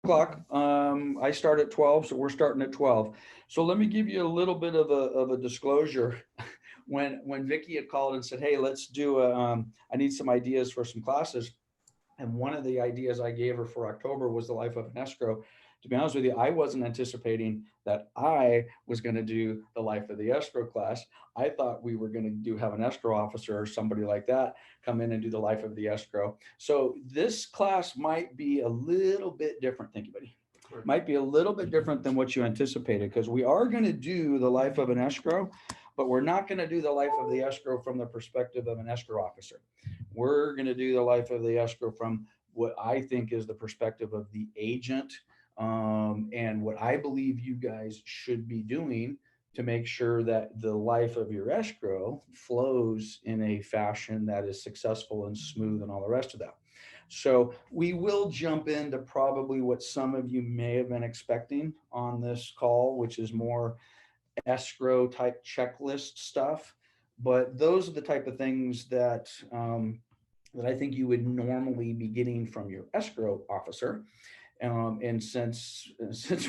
o'clock. I start at 12, so we're starting at 12. So let me give you a little bit of a disclosure. When Vicky had called and said, "Hey, let's do I need some ideas for some classes," and one of the ideas I gave her for October was the life of an escrow. To be honest with you, I wasn't anticipating that I was going to do the life of the escrow class. I thought we were going to have an escrow officer or somebody like that come in and do the life of the escrow. So this class might be a little bit different. Thank you, buddy. Might be a little bit different than what you anticipated, because we are going to do the life of an escrow, but we're not going to do the life of the escrow from the perspective of an escrow officer. We're going to do the life of the escrow from what I think is the perspective of the agent, and what I believe you guys should be doing to make sure that the life of your escrow flows in a fashion that is successful and smooth and all the rest of that. So we will jump into probably what some of you may have been expecting on this call, which is more escrow type checklist stuff. But those are the type of things that I think you would normally be getting from your escrow officer. And since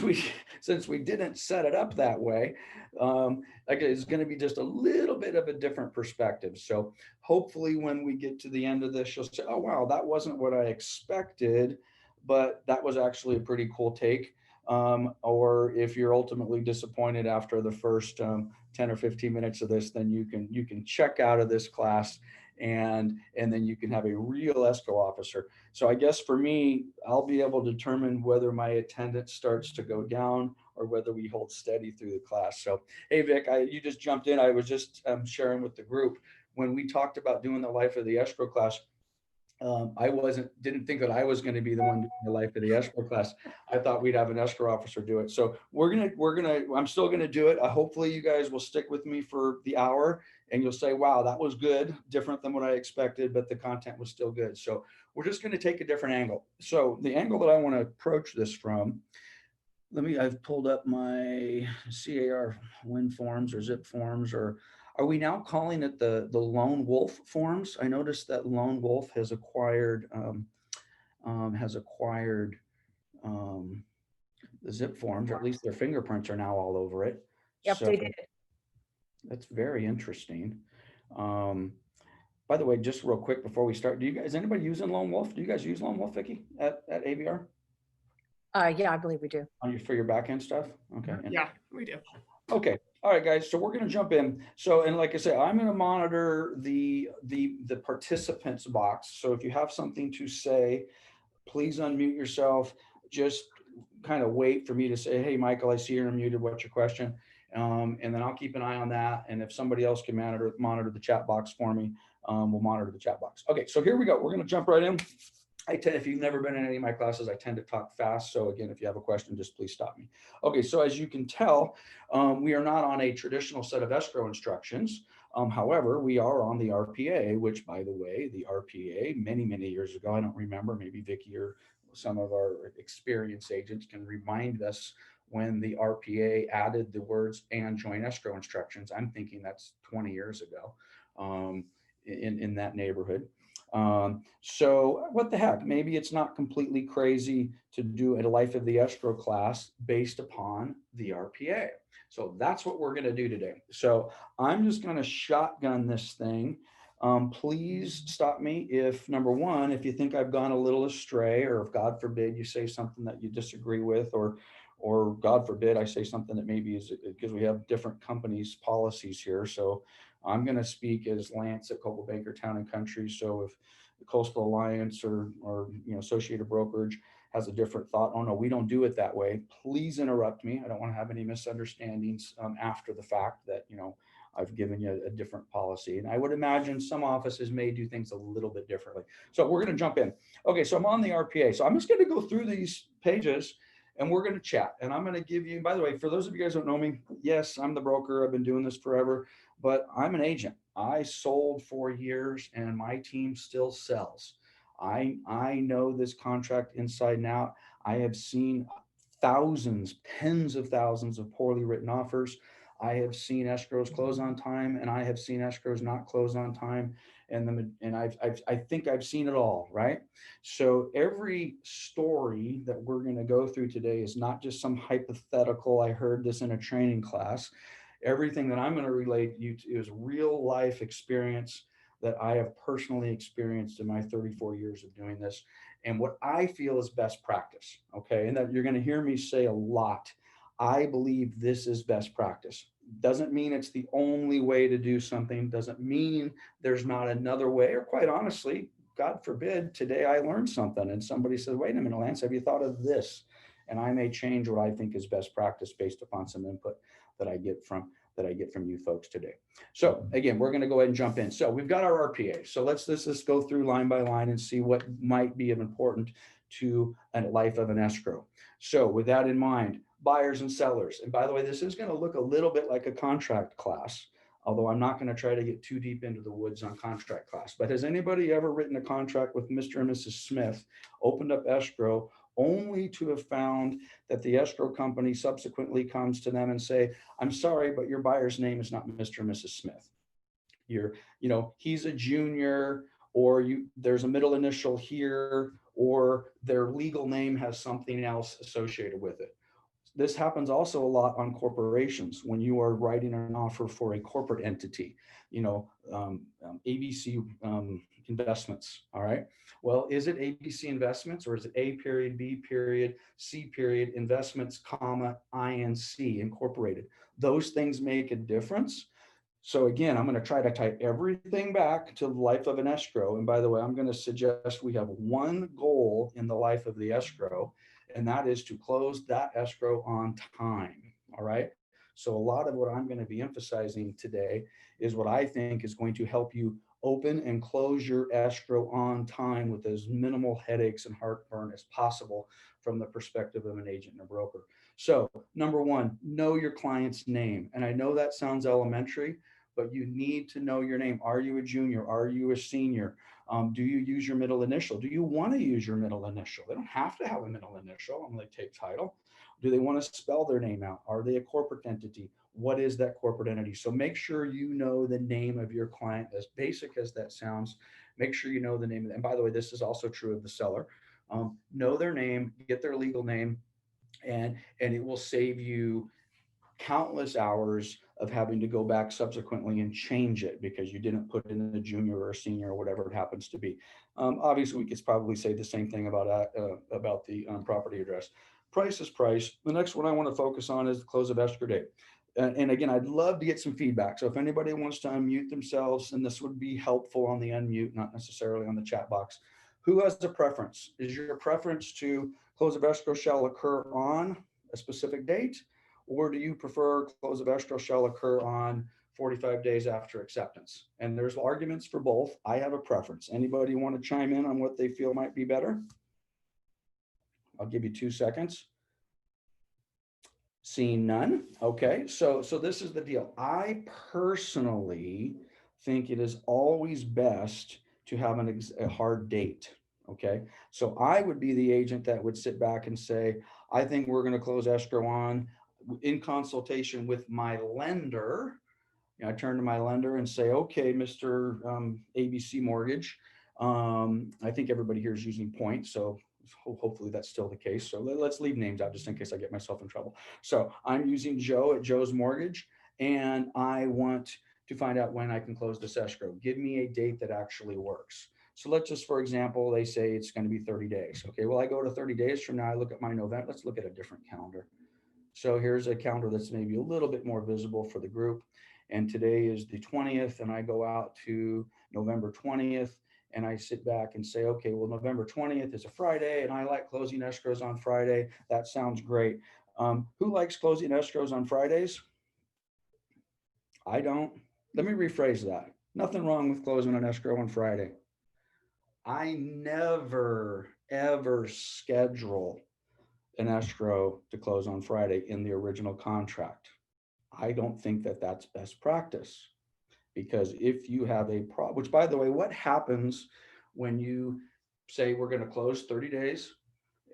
we didn't set it up that way, like it's going to be just a little bit of a different perspective. So hopefully, when we get to the end of this, you'll say, "Oh wow, that wasn't what I expected, but that was actually a pretty cool take." Or if you're ultimately disappointed after the first 10 or 15 minutes of this, then you can check out of this class, and then you can have a real escrow officer. So I guess for me, I'll be able to determine whether my attendance starts to go down or whether we hold steady through the class. So, hey, Vic, you just jumped in. I was just sharing with the group when we talked about doing the life of the escrow class. I didn't think that I was going to be the one doing the life of the escrow class. I thought we'd have an escrow officer do it. So I'm still gonna do it. Hopefully you guys will stick with me for the hour and you'll say, "Wow, that was good, different than what I expected, but the content was still good." So we're just going to take a different angle. So the angle that I want to approach this from, I've pulled up my CAR win forms or zip forms, or are we now calling it the Lone Wolf forms? I noticed that Lone Wolf has acquired um, the zip forms, or at least their fingerprints are now all over it. Yep, So they did. that's very interesting. Um, by the way, just real quick before we start, is anybody using Lone Wolf? Do you guys use Lone Wolf, Vicky, at ABR Yeah, I believe we do. for your back end stuff? Okay. Yeah, we do. Okay. All right, guys. So we're going to jump in. So, and like I said, I'm going to monitor the participants box. So if you have something to say, please unmute yourself. Just kind of wait for me to say, "Hey, Michael, I see you're unmuted. What's your question?" And then I'll keep an eye on that. And if somebody else can monitor the chat box for me, we'll monitor the chat box. Okay. So here we go. We're going to jump right in. If you've never been in any of my classes, I tend to talk fast. So again, if you have a question, just please stop me. Okay, so as you can tell, we are not on a traditional set of escrow instructions. However, we are on the RPA, which, by the way, the RPA many, many years ago, I don't remember, maybe Vicky or some of our experienced agents can remind us when the RPA added the words "and joint escrow instructions." I'm thinking that's 20 years ago, in that neighborhood. So what the heck, maybe it's not completely crazy to do a life of the escrow class based upon the RPA. So that's what we're going to do today. So I'm just going to shotgun this thing. Please stop me if, number one, if you think I've gone a little astray, or if God forbid you say something that you disagree with, or God forbid I say something that maybe is, because we have different companies' policies here. So I'm going to speak as Lance at Coldwell Banker Town and Country. So if the Coastal Alliance or Associated Brokerage has a different thought, "Oh no, we don't do it that way," please interrupt me. I don't want to have any misunderstandings after the fact that I've given you a different policy. And I would imagine some offices may do things a little bit differently. So we're going to jump in. Okay, so I'm on the RPA. So I'm just going to go through these pages and we're going to chat. And I'm going to give you, by the way, for those of you guys who don't know me, yes, I'm the broker. I've been doing this forever, but I'm an agent. I sold for years and my team still sells. I know this contract inside and out. I have seen thousands, tens of thousands of poorly written offers. I have seen escrows close on time, and I have seen escrows not close on time. I think I've seen it all, right? So every story that we're going to go through today is not just some hypothetical, I heard this in a training class. Everything that I'm going to relate you to is real life experience that I have personally experienced in my 34 years of doing this, and what I feel is best practice. Okay. And that you're going to hear me say a lot. I believe this is best practice. Doesn't mean it's the only way to do something, doesn't mean there's not another way, or quite honestly, God forbid, today I learned something and somebody says, wait a minute, Lance, have you thought of this? And I may change what I think is best practice based upon some input that I get from you folks today. So again, we're going to go ahead and jump in. So we've got our RPA. So let's just go through line by line and see what might be of important to a life of an escrow. So with that in mind, buyers and sellers. And by the way, this is going to look a little bit like a contract class, although I'm not going to try to get too deep into the woods on contract class. But has anybody ever written a contract with Mr. and Mrs. Smith, opened up escrow, only to have found that the escrow company subsequently comes to them and say, I'm sorry, but your buyer's name is not Mr. and Mrs. Smith. He's a junior, or there's a middle initial here, or their legal name has something else associated with it. This happens also a lot on corporations when you are writing an offer for a corporate entity, ABC investments. All right. Well, is it ABC investments, or is it A period, B period, C period, investments, comma, INC incorporated? Those things make a difference. So again, I'm going to try to tie everything back to the life of an escrow. And by the way, I'm going to suggest we have one goal in the life of the escrow, and that is to close that escrow on time. All right. So a lot of what I'm going to be emphasizing today is what I think is going to help you open and close your escrow on time with as minimal headaches and heartburn as possible from the perspective of an agent and a broker. So number one, know your client's name. And I know that sounds elementary, but you need to know your name. Are you a junior? Are you a senior? Do you use your middle initial? Do you want to use your middle initial? They don't have to have a middle initial when they take title. Do they want to spell their name out? Are they a corporate entity? What is that corporate entity? So make sure you know the name of your client. As basic as that sounds, make sure you know the name. And by the way, this is also true of the seller. Know their name, get their legal name, and it will save you countless hours of having to go back subsequently and change it because you didn't put in a junior or a senior or whatever it happens to be. Obviously, we could probably say the same thing about the property address. Price is price. The next one I want to focus on is the close of escrow date. And again, I'd love to get some feedback. So if anybody wants to unmute themselves, and this would be helpful on the unmute, not necessarily on the chat box. Who has a preference? Is your preference to close of escrow shall occur on a specific date? Or do you prefer close of escrow shall occur on 45 days after acceptance? And there's arguments for both. I have a preference. Anybody want to chime in on what they feel might be better? I'll give you 2 seconds. Seeing none. Okay, so this is the deal. I personally think it is always best to have a hard date. Okay, so I would be the agent that would sit back and say, I think we're going to close escrow on, in consultation with my lender. I turn to my lender and say, okay, Mr. ABC Mortgage, I think everybody here is using points, so hopefully that's still the case. So let's leave names out just in case I get myself in trouble. So I'm using Joe at Joe's Mortgage, and I want to find out when I can close this escrow. Give me a date that actually works. So let's just, for example, they say it's going to be 30 days. Okay, well, I go to 30 days from now, I look at my November. Let's look at a different calendar. So here's a calendar that's maybe a little bit more visible for the group. And today is the 20th, and I go out to November 20th, and I sit back and say, okay, well, November 20th is a Friday, and I like closing escrows on Friday. That sounds great. Who likes closing escrows on Fridays? I don't. Let me rephrase that. Nothing wrong with closing an escrow on Friday. I never, ever schedule an escrow to close on Friday in the original contract. I don't think that that's best practice, because if you have a problem, which by the way, what happens when you say we're going to close 30 days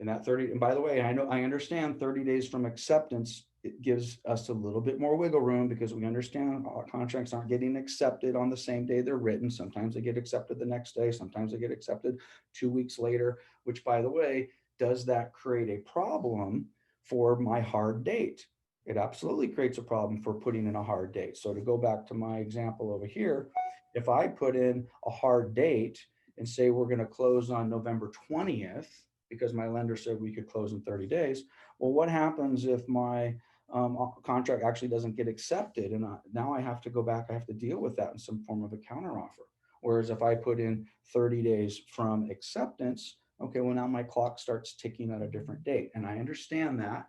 And that 30, and by the way, I understand 30 days from acceptance, it gives us a little bit more wiggle room because we understand our contracts aren't getting accepted on the same day they're written. Sometimes they get accepted the next day, sometimes they get accepted 2 weeks later, which, by the way, does that create a problem for my hard date? It absolutely creates a problem for putting in a hard date. So to go back to my example over here, if I put in a hard date and say we're going to close on November 20th, because my lender said we could close in 30 days. Well, what happens if my contract actually doesn't get accepted? And now I have to go back, I have to deal with that in some form of a counteroffer. Whereas if I put in 30 days from acceptance, okay, well, now my clock starts ticking at a different date. And I understand that.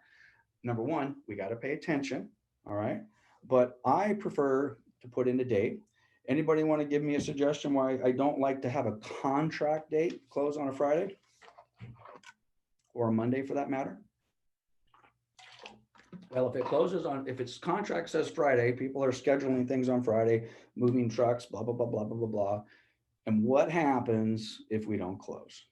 Number one, we got to pay attention. All right. But I prefer to put in a date. Anybody want to give me a suggestion why I don't like to have a contract date close on a Friday? Or a Monday for that matter? Well, if its contract says Friday, people are scheduling things on Friday, moving trucks, blah, blah, blah, blah, blah, blah, blah. And what happens if we don't close?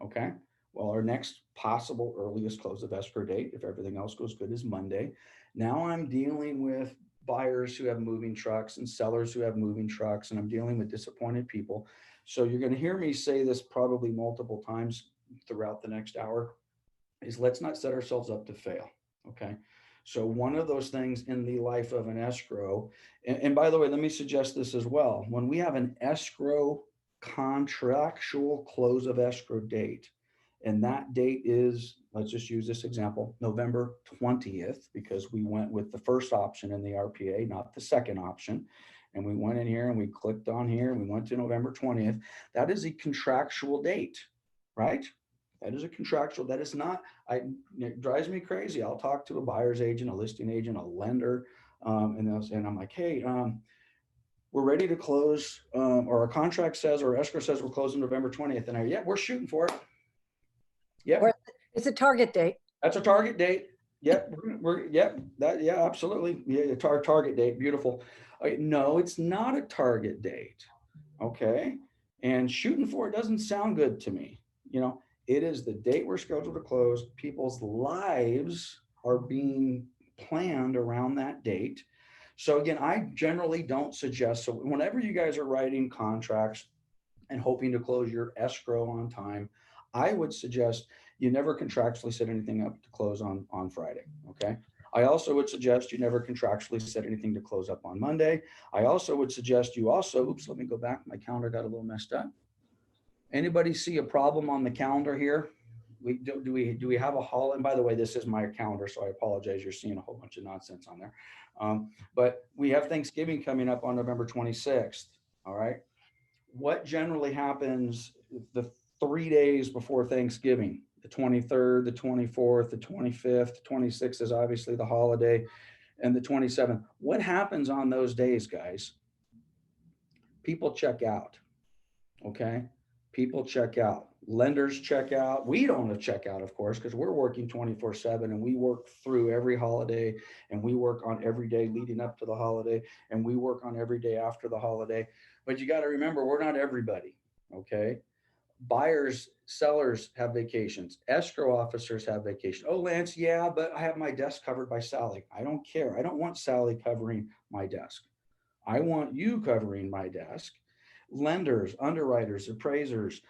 Okay. Well, our next possible earliest close of escrow date, if everything else goes good, is Monday. Now I'm dealing with buyers who have moving trucks and sellers who have moving trucks, and I'm dealing with disappointed people. So you're going to hear me say this probably multiple times throughout the next hour, is let's not set ourselves up to fail. Okay. So one of those things in the life of an escrow, and by the way, let me suggest this as well. When we have an escrow contractual close of escrow date, and that date is, let's just use this example, November 20th, because we went with the first option in the RPA, not the second option. And we went in here and we clicked on here and we went to November 20th. That is a contractual date, right? That is a contractual, that is not, it drives me crazy. I'll talk to a buyer's agent, a listing agent, a lender, and I'm like, hey, we're ready to close, or our contract says, or escrow says we're closing November 20th. And yeah, we're shooting for it. Yep. Or it's a target date. That's a target date. Yep. Yeah, absolutely. Yeah, target date. Beautiful. No, it's not a target date. Okay. And shooting for it doesn't sound good to me. It is the date we're scheduled to close. People's lives are being planned around that date. So again, I generally don't suggest, so whenever you guys are writing contracts and hoping to close your escrow on time, I would suggest you never contractually set anything up to close on Friday. Okay. I also would suggest you never contractually set anything to close up on Monday. I also would suggest you also, oops, let me go back. My calendar got a little messed up. Anybody see a problem on the calendar here? Do we have a holiday? And by the way, this is my calendar, so I apologize. You're seeing a whole bunch of nonsense on there. But we have Thanksgiving coming up on November 26th. All right. What generally happens the 3 days before Thanksgiving? The 23rd, the 24th, the 25th, the 26th is obviously the holiday, and the 27th. What happens on those days, guys? People check out. Okay. People check out. Lenders check out. We don't check out, of course, because we're working 24/7 and we work through every holiday and we work on every day leading up to the holiday and we work on every day after the holiday. But you got to remember, we're not everybody. Okay. Buyers, sellers have vacations. Escrow officers have vacation. Oh, Lance, yeah, but I have my desk covered by Sally. I don't care. I don't want Sally covering my desk. I want you covering my desk. Lenders, underwriters, appraisers,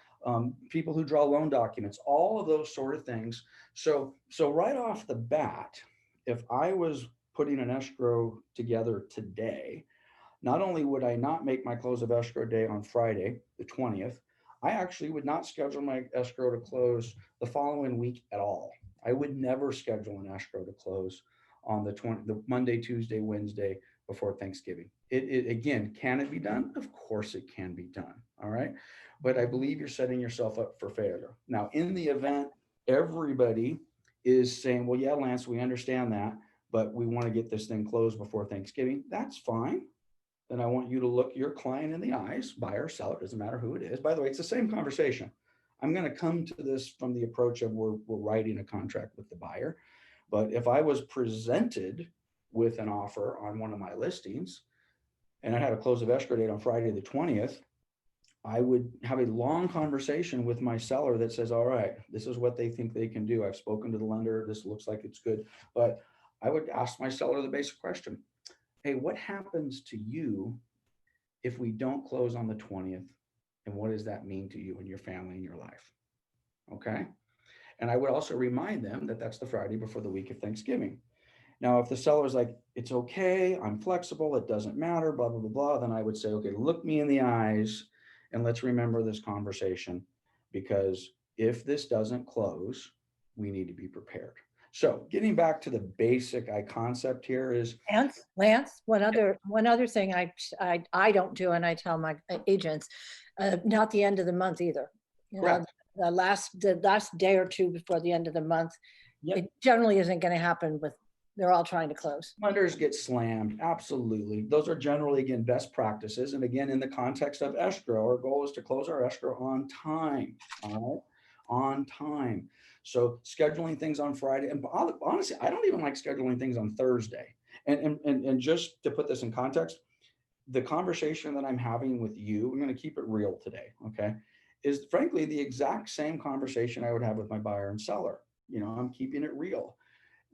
people who draw loan documents, all of those sort of things. So right off the bat, if I was putting an escrow together today, not only would I not make my close of escrow day on Friday, the 20th, I actually would not schedule my escrow to close the following week at all. I would never schedule an escrow to close on the Monday, Tuesday, Wednesday before Thanksgiving. It again, can it be done? Of course it can be done. All right. But I believe you're setting yourself up for failure. Now, in the event everybody is saying, well, yeah, Lance, we understand that, but we want to get this thing closed before Thanksgiving, that's fine. Then I want you to look your client in the eyes, buyer, seller, doesn't matter who it is. By the way, it's the same conversation. I'm going to come to this from the approach of we're writing a contract with the buyer. But if I was presented with an offer on one of my listings and I had a close of escrow date on Friday the 20th, I would have a long conversation with my seller that says, all right, this is what they think they can do. I've spoken to the lender. This looks like it's good. But I would ask my seller the basic question. Hey, what happens to you if we don't close on the 20th? And what does that mean to you and your family and your life? Okay. And I would also remind them that that's the Friday before the week of Thanksgiving. Now, if the seller's like, it's okay, I'm flexible, it doesn't matter, blah, blah, blah, blah, then I would say, okay, look me in the eyes and let's remember this conversation, because if this doesn't close, we need to be prepared. So getting back to the basic concept here is, Lance, one other thing I don't do, and I tell my agents, not the end of the month either. You know, correct. the last day or two before the end of the month, Yep. it generally isn't going to happen with, they're all trying to close. Lenders get slammed. Absolutely. Those are generally, again, best practices. And again, in the context of escrow, our goal is to close our escrow on time. All right. On time. So scheduling things on Friday. And honestly, I don't even like scheduling things on Thursday. And just to put this in context, the conversation that I'm having with you, I'm going to keep it real today. Okay. Is frankly the exact same conversation I would have with my buyer and seller. You know, I'm keeping it real.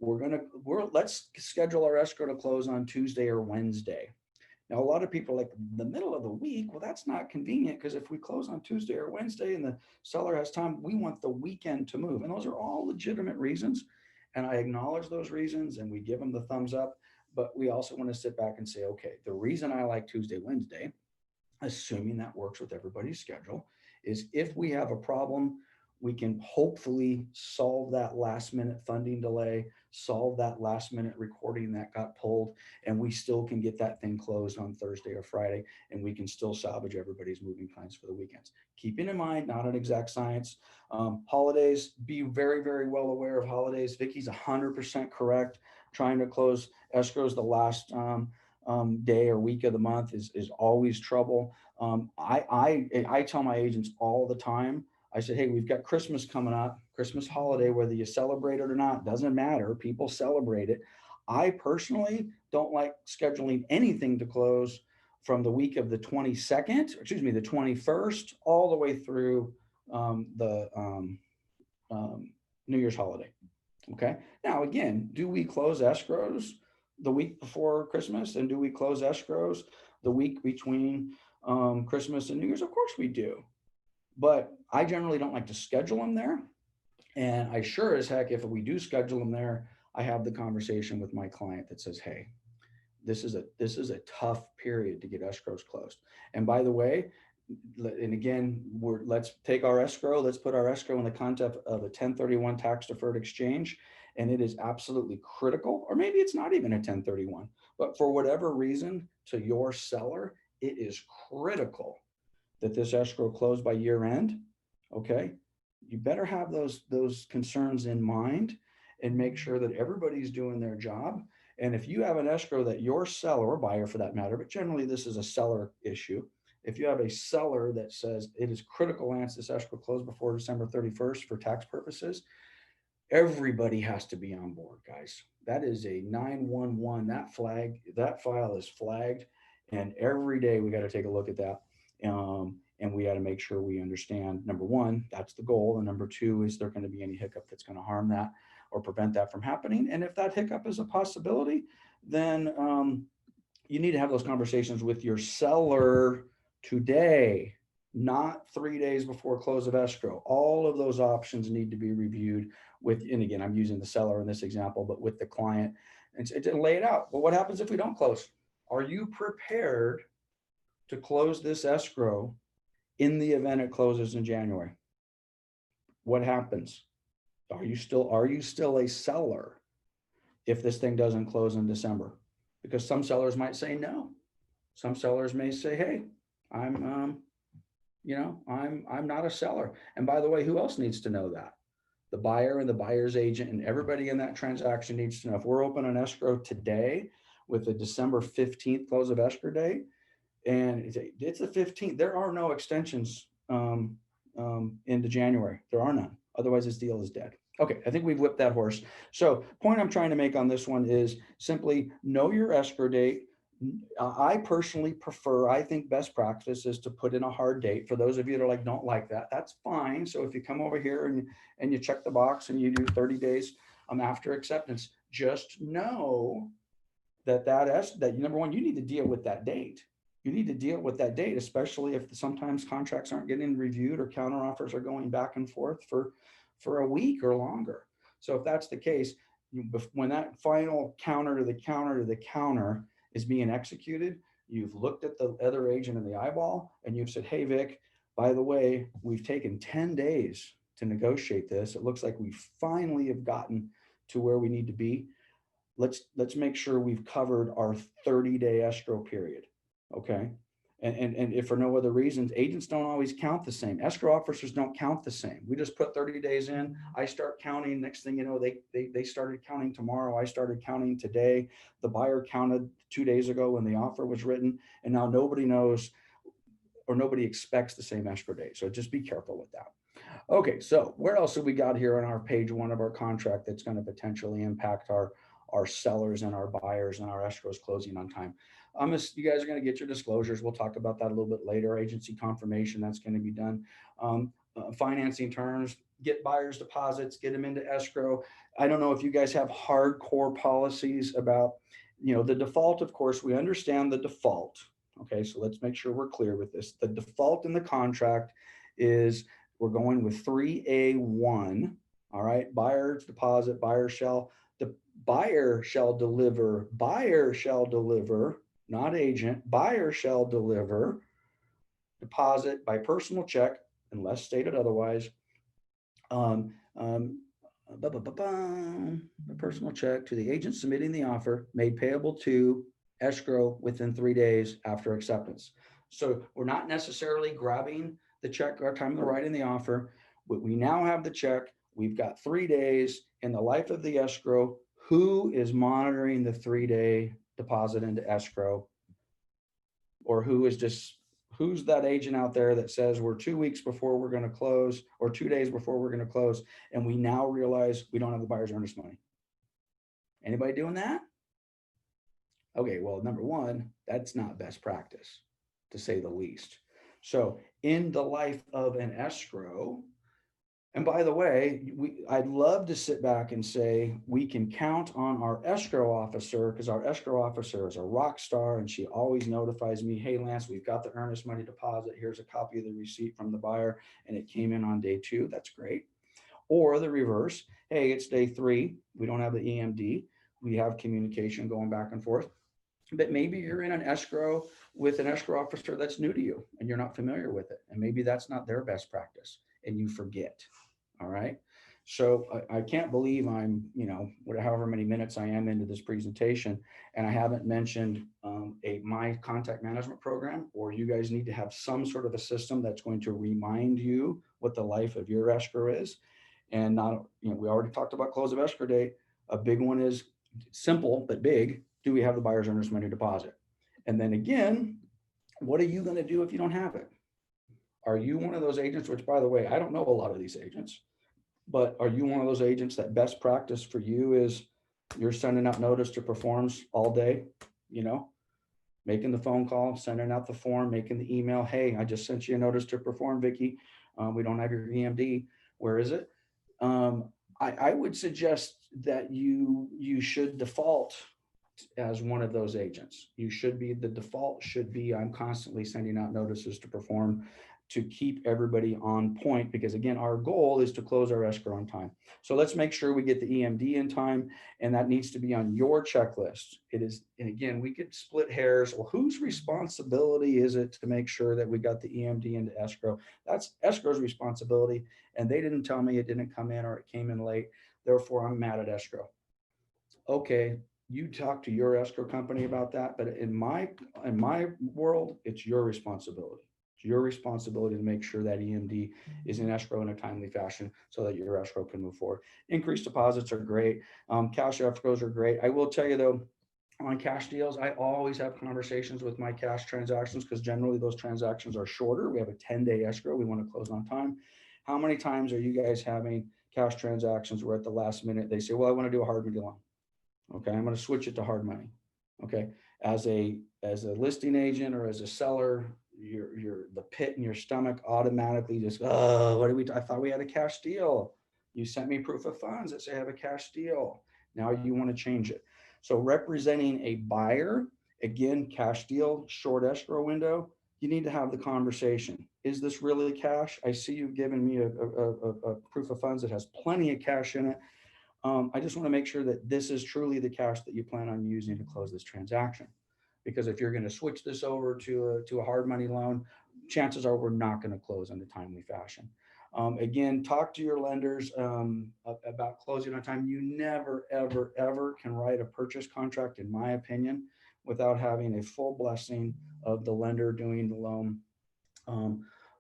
Let's schedule our escrow to close on Tuesday or Wednesday. Now, a lot of people are like, the middle of the week, well, that's not convenient, because if we close on Tuesday or Wednesday and the seller has time, we want the weekend to move. And those are all legitimate reasons. And I acknowledge those reasons and we give them the thumbs up. But we also want to sit back and say, okay, the reason I like Tuesday, Wednesday, assuming that works with everybody's schedule, is if we have a problem, we can hopefully solve that last minute funding delay, solve that last minute recording that got pulled, and we still can get that thing closed on Thursday or Friday, and we can still salvage everybody's moving plans for the weekends. Keeping in mind, not an exact science. Holidays, be very, very well aware of holidays. Vicky's 100% correct. Trying to close escrows the last day or week of the month is always trouble. I tell my agents all the time, I said, hey, we've got Christmas coming up, Christmas holiday, whether you celebrate it or not, doesn't matter. People celebrate it. I personally don't like scheduling anything to close from the week of the 22nd, the 21st, all the way through the New Year's holiday. Okay. Now, again, do we close escrows the week before Christmas? And do we close escrows the week between Christmas and New Year's? Of course we do. But I generally don't like to schedule them there. And I sure as heck, if we do schedule them there, I have the conversation with my client that says, hey, this is a tough period to get escrows closed. And by the way, and again, let's take our escrow, let's put our escrow in the context of a 1031 tax deferred exchange. And it is absolutely critical, or maybe it's not even a 1031, but for whatever reason to your seller, it is critical that this escrow close by year end. Okay. You better have those concerns in mind and make sure that everybody's doing their job. And if you have an escrow that your seller, or buyer for that matter, but generally this is a seller issue. If you have a seller that says it is critical, Lance, this escrow close before December 31st for tax purposes, everybody has to be on board, guys. That is a 911. That file is flagged, and every day we got to take a look at that. And we got to make sure we understand, number one, that's the goal. And number two, is there going to be any hiccup that's going to harm that or prevent that from happening? And if that hiccup is a possibility, then you need to have those conversations with your seller today, not 3 days before close of escrow. All of those options need to be reviewed with, and again, I'm using the seller in this example, but with the client, and lay it out. Well, what happens if we don't close? Are you prepared to close this escrow in the event it closes in January? What happens? Are you still a seller if this thing doesn't close in December? Because some sellers might say no. Some sellers may say, hey, I'm not a seller. And by the way, who else needs to know that? The buyer and the buyer's agent and everybody in that transaction needs to know. If we're open an escrow today with the December 15th close of escrow date, and it's the 15th, there are no extensions into January. There are none. Otherwise, this deal is dead. Okay, I think we've whipped that horse. So point I'm trying to make on this one is simply know your escrow date, I personally prefer, I think best practice is to put in a hard date. For those of you that like don't like that, that's fine. So if you come over here and you check the box and you do 30 days after acceptance, just know that number one, you need to deal with that date. You need to deal with that date, especially if sometimes contracts aren't getting reviewed or counteroffers are going back and forth for a week or longer. So if that's the case, when that final counter to the counter to the counter is being executed, you've looked at the other agent in the eyeball and you've said, hey, Vic, by the way, we've taken 10 days to negotiate this. It looks like we finally have gotten to where we need to be. Let's make sure we've covered our 30-day escrow period. Okay. And if for no other reasons, agents don't always count the same. Escrow officers don't count the same. We just put 30 days in. I start counting. Next thing you know, they started counting tomorrow. I started counting today. The buyer counted 2 days ago when the offer was written. And now nobody knows or nobody expects the same escrow date. So just be careful with that. Okay, so where else have we got here on our page one of our contract that's going to potentially impact our sellers and our buyers and our escrows closing on time? You guys are going to get your disclosures. We'll talk about that a little bit later. Agency confirmation, that's going to be done. Financing terms, get buyers deposits, get them into escrow. I don't know if you guys have hardcore policies about, the default. Of course, we understand the default. Okay, so let's make sure we're clear with this. The default in the contract is we're going with 3A1. All right, buyer's deposit, buyer shall deliver, not agent, buyer shall deliver deposit by personal check unless stated otherwise. The personal check to the agent submitting the offer made payable to escrow within 3 days after acceptance. So we're not necessarily grabbing the check our time of the writing the offer. But we now have the check. We've got 3 days in the life of the escrow. Who is monitoring the 3-day deposit into escrow? Or who's that agent out there that says we're 2 weeks before we're going to close or 2 days before we're going to close, and we now realize we don't have the buyer's earnest money? Anybody doing that? Okay, well, number one, that's not best practice, to say the least. So in the life of an escrow, and by the way, I'd love to sit back and say we can count on our escrow officer, because our escrow officer is a rock star and she always notifies me, hey, Lance, we've got the earnest money deposit. Here's a copy of the receipt from the buyer and it came in on day 2. That's great. Or the reverse, hey, it's day 3. We don't have the EMD. We have communication going back and forth. But maybe you're in an escrow with an escrow officer that's new to you and you're not familiar with it. And maybe that's not their best practice and you forget. All right. So I can't believe I'm, however many minutes I am into this presentation, and I haven't mentioned my contact management program, or you guys need to have some sort of a system that's going to remind you what the life of your escrow is. And not, we already talked about close of escrow date. A big one is simple, but big. Do we have the buyer's earnest money deposit? And then again, what are you going to do if you don't have it? Are you one of those agents, which by the way, I don't know a lot of these agents, but are you one of those agents that best practice for you is you're sending out notice to performs all day, making the phone call, sending out the form, making the email. Hey, I just sent you a notice to perform, Vicky. We don't have your EMD. Where is it? I would suggest that you should default as one of those agents. The default should be, I'm constantly sending out notices to perform to keep everybody on point, because again, our goal is to close our escrow on time. So let's make sure we get the EMD in time, and that needs to be on your checklist. It is, and again, we could split hairs. Well, whose responsibility is it to make sure that we got the EMD into escrow? That's escrow's responsibility, and they didn't tell me it didn't come in or it came in late. Therefore, I'm mad at escrow. Okay, you talk to your escrow company about that, but in my world, it's your responsibility. It's your responsibility to make sure that EMD is in escrow in a timely fashion so that your escrow can move forward. Increased deposits are great. Cash escrows are great. I will tell you though, on cash deals, I always have conversations with my cash transactions because generally those transactions are shorter. We have a 10-day escrow. We want to close on time. How many times are you guys having cash transactions where at the last minute they say, well, I want to do a hard money loan. Okay, I'm going to switch it to hard money. Okay, As a listing agent or as a seller, the pit in your stomach automatically just, oh, I thought we had a cash deal. You sent me proof of funds that say I have a cash deal. Now you want to change it. So representing a buyer, again, cash deal, short escrow window, you need to have the conversation. Is this really cash? I see you've given me a proof of funds that has plenty of cash in it. I just want to make sure that this is truly the cash that you plan on using to close this transaction. Because if you're going to switch this over to a hard money loan, chances are we're not going to close in a timely fashion. Again, talk to your lenders about closing on time. You never, ever, ever can write a purchase contract, in my opinion, without having a full blessing of the lender doing the loan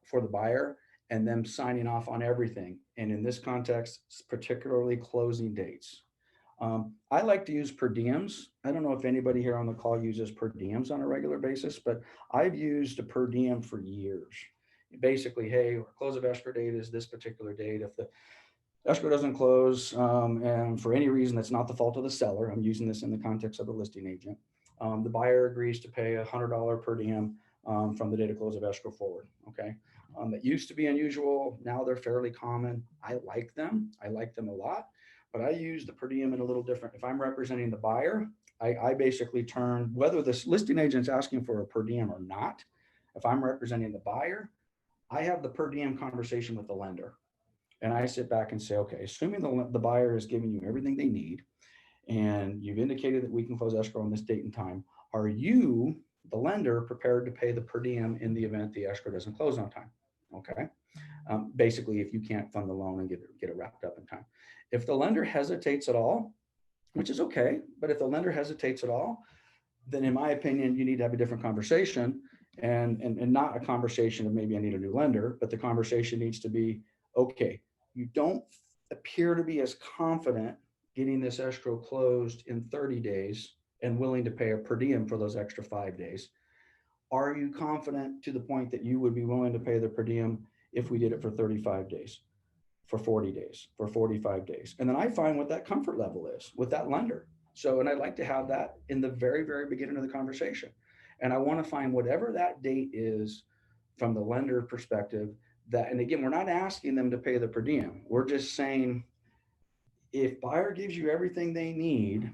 for the buyer and them signing off on everything. And in this context, particularly closing dates. I like to use per diems. I don't know if anybody here on the call uses per diems on a regular basis, but I've used a per diem for years. Basically, hey, our close of escrow date is this particular date. If the escrow doesn't close, and for any reason that's not the fault of the seller, I'm using this in the context of the listing agent, the buyer agrees to pay $100 per diem from the date of close of escrow forward. Okay. That used to be unusual. Now they're fairly common. I like them. I like them a lot, but I use the per diem in a little different. If I'm representing the buyer, I basically turn, whether this listing agent's asking for a per diem or not, if I'm representing the buyer, I have the per diem conversation with the lender. And I sit back and say, okay, assuming the buyer is giving you everything they need, and you've indicated that we can close escrow on this date and time, are you, the lender, prepared to pay the per diem in the event the escrow doesn't close on time? Okay. Basically, if you can't fund the loan and get it wrapped up in time. If the lender hesitates at all, which is okay, but if the lender hesitates at all, then in my opinion, you need to have a different conversation, and not a conversation of maybe I need a new lender, but the conversation needs to be, okay, you don't appear to be as confident getting this escrow closed in 30 days and willing to pay a per diem for those extra 5 days. Are you confident to the point that you would be willing to pay the per diem if we did it for 35 days, for 40 days, for 45 days? And then I find what that comfort level is with that lender. So, and I'd like to have that in the very, very beginning of the conversation. And I want to find whatever that date is from the lender perspective that, and again, we're not asking them to pay the per diem. We're just saying, if buyer gives you everything they need,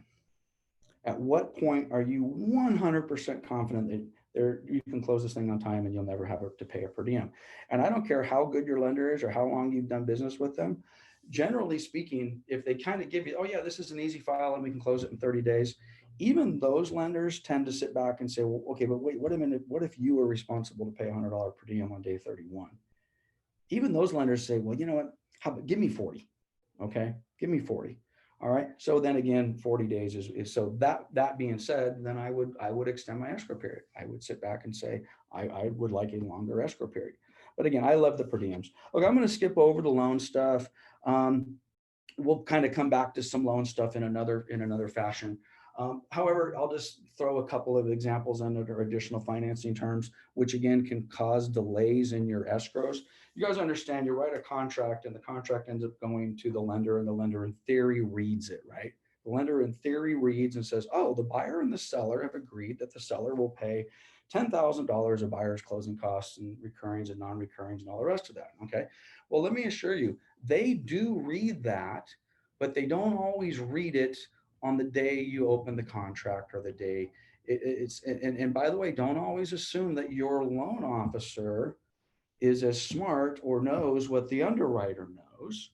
at what point are you 100% confident that you can close this thing on time and you'll never have to pay a per diem? And I don't care how good your lender is or how long you've done business with them. Generally speaking, if they kind of give you, oh yeah, this is an easy file and we can close it in 30 days, even those lenders tend to sit back and say, well, okay, but wait, a minute. What if you were responsible to pay $100 per diem on day 31? Even those lenders say, well, you know what, how about give me 40? Okay, give me 40. All right. So then again, 40 days is so that being said, then I would extend my escrow period. I would sit back and say, I would like a longer escrow period. But again, I love the per diems. Okay, I'm going to skip over the loan stuff. We'll kind of come back to some loan stuff in another fashion. However, I'll just throw a couple of examples under additional financing terms, which again can cause delays in your escrows. You guys understand, you write a contract and the contract ends up going to the lender, and the lender in theory reads it, right? The lender in theory reads and says, oh, the buyer and the seller have agreed that the seller will pay $10,000 of buyer's closing costs and recurrings and non-recurrings and all the rest of that. Okay. Well, let me assure you, they do read that, but they don't always read it on the day you open the contract or the day and by the way, don't always assume that your loan officer is as smart or knows what the underwriter knows,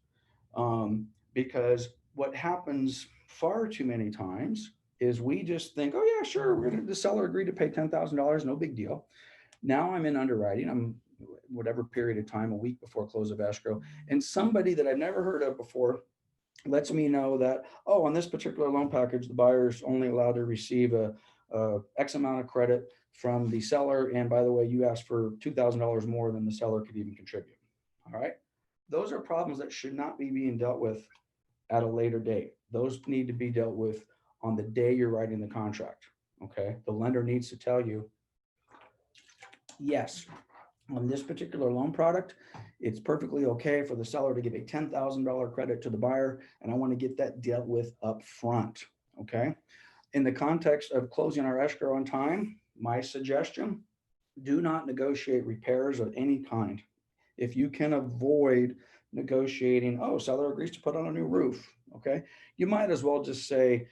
because what happens far too many times is we just think, oh yeah, sure, the seller agreed to pay $10,000, no big deal. Now I'm in underwriting, I'm whatever period of time, a week before close of escrow, and somebody that I've never heard of before lets me know that, oh, on this particular loan package, the buyer's only allowed to receive a X amount of credit from the seller. And by the way, you asked for $2,000 more than the seller could even contribute. All right. Those are problems that should not be being dealt with at a later date. Those need to be dealt with on the day you're writing the contract. Okay. The lender needs to tell you, yes, on this particular loan product, it's perfectly okay for the seller to give a $10,000 credit to the buyer, and I want to get that dealt with up front. Okay. In the context of closing our escrow on time, my suggestion, do not negotiate repairs of any kind. If you can avoid negotiating, oh, seller agrees to put on a new roof, okay, you might as well just say,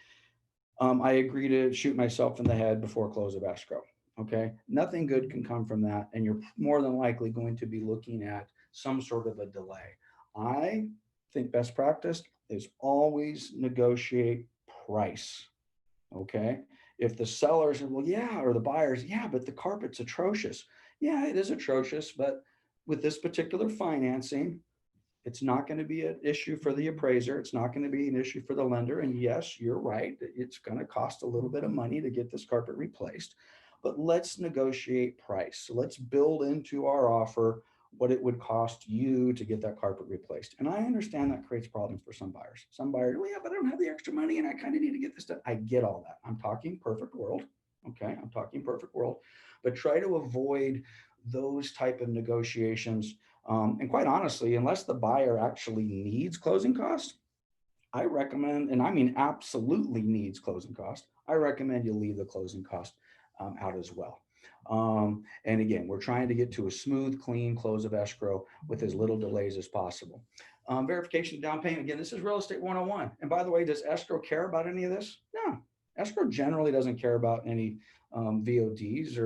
I agree to shoot myself in the head before close of escrow. Okay, nothing good can come from that, and you're more than likely going to be looking at some sort of a delay. I think best practice is always negotiate price. Okay, if the sellers, well, yeah, or the buyers, yeah, but the carpet's atrocious. Yeah, it is atrocious, but with this particular financing, it's not going to be an issue for the appraiser. It's not going to be an issue for the lender. And yes, you're right. It's going to cost a little bit of money to get this carpet replaced, but let's negotiate price. So let's build into our offer what it would cost you to get that carpet replaced. And I understand that creates problems for some buyers. Some buyers, well, yeah, but I don't have the extra money and I kind of need to get this done. I get all that. I'm talking perfect world. Okay. I'm talking perfect world, but try to avoid those type of negotiations, and quite honestly, unless the buyer actually needs closing costs, I recommend, and I mean absolutely needs closing costs, I recommend you leave the closing cost out as well. And again, we're trying to get to a smooth, clean close of escrow with as little delays as possible. Verification down payment. Again, this is real estate 101. And by the way, does escrow care about any of this? No. Escrow generally doesn't care about any VODs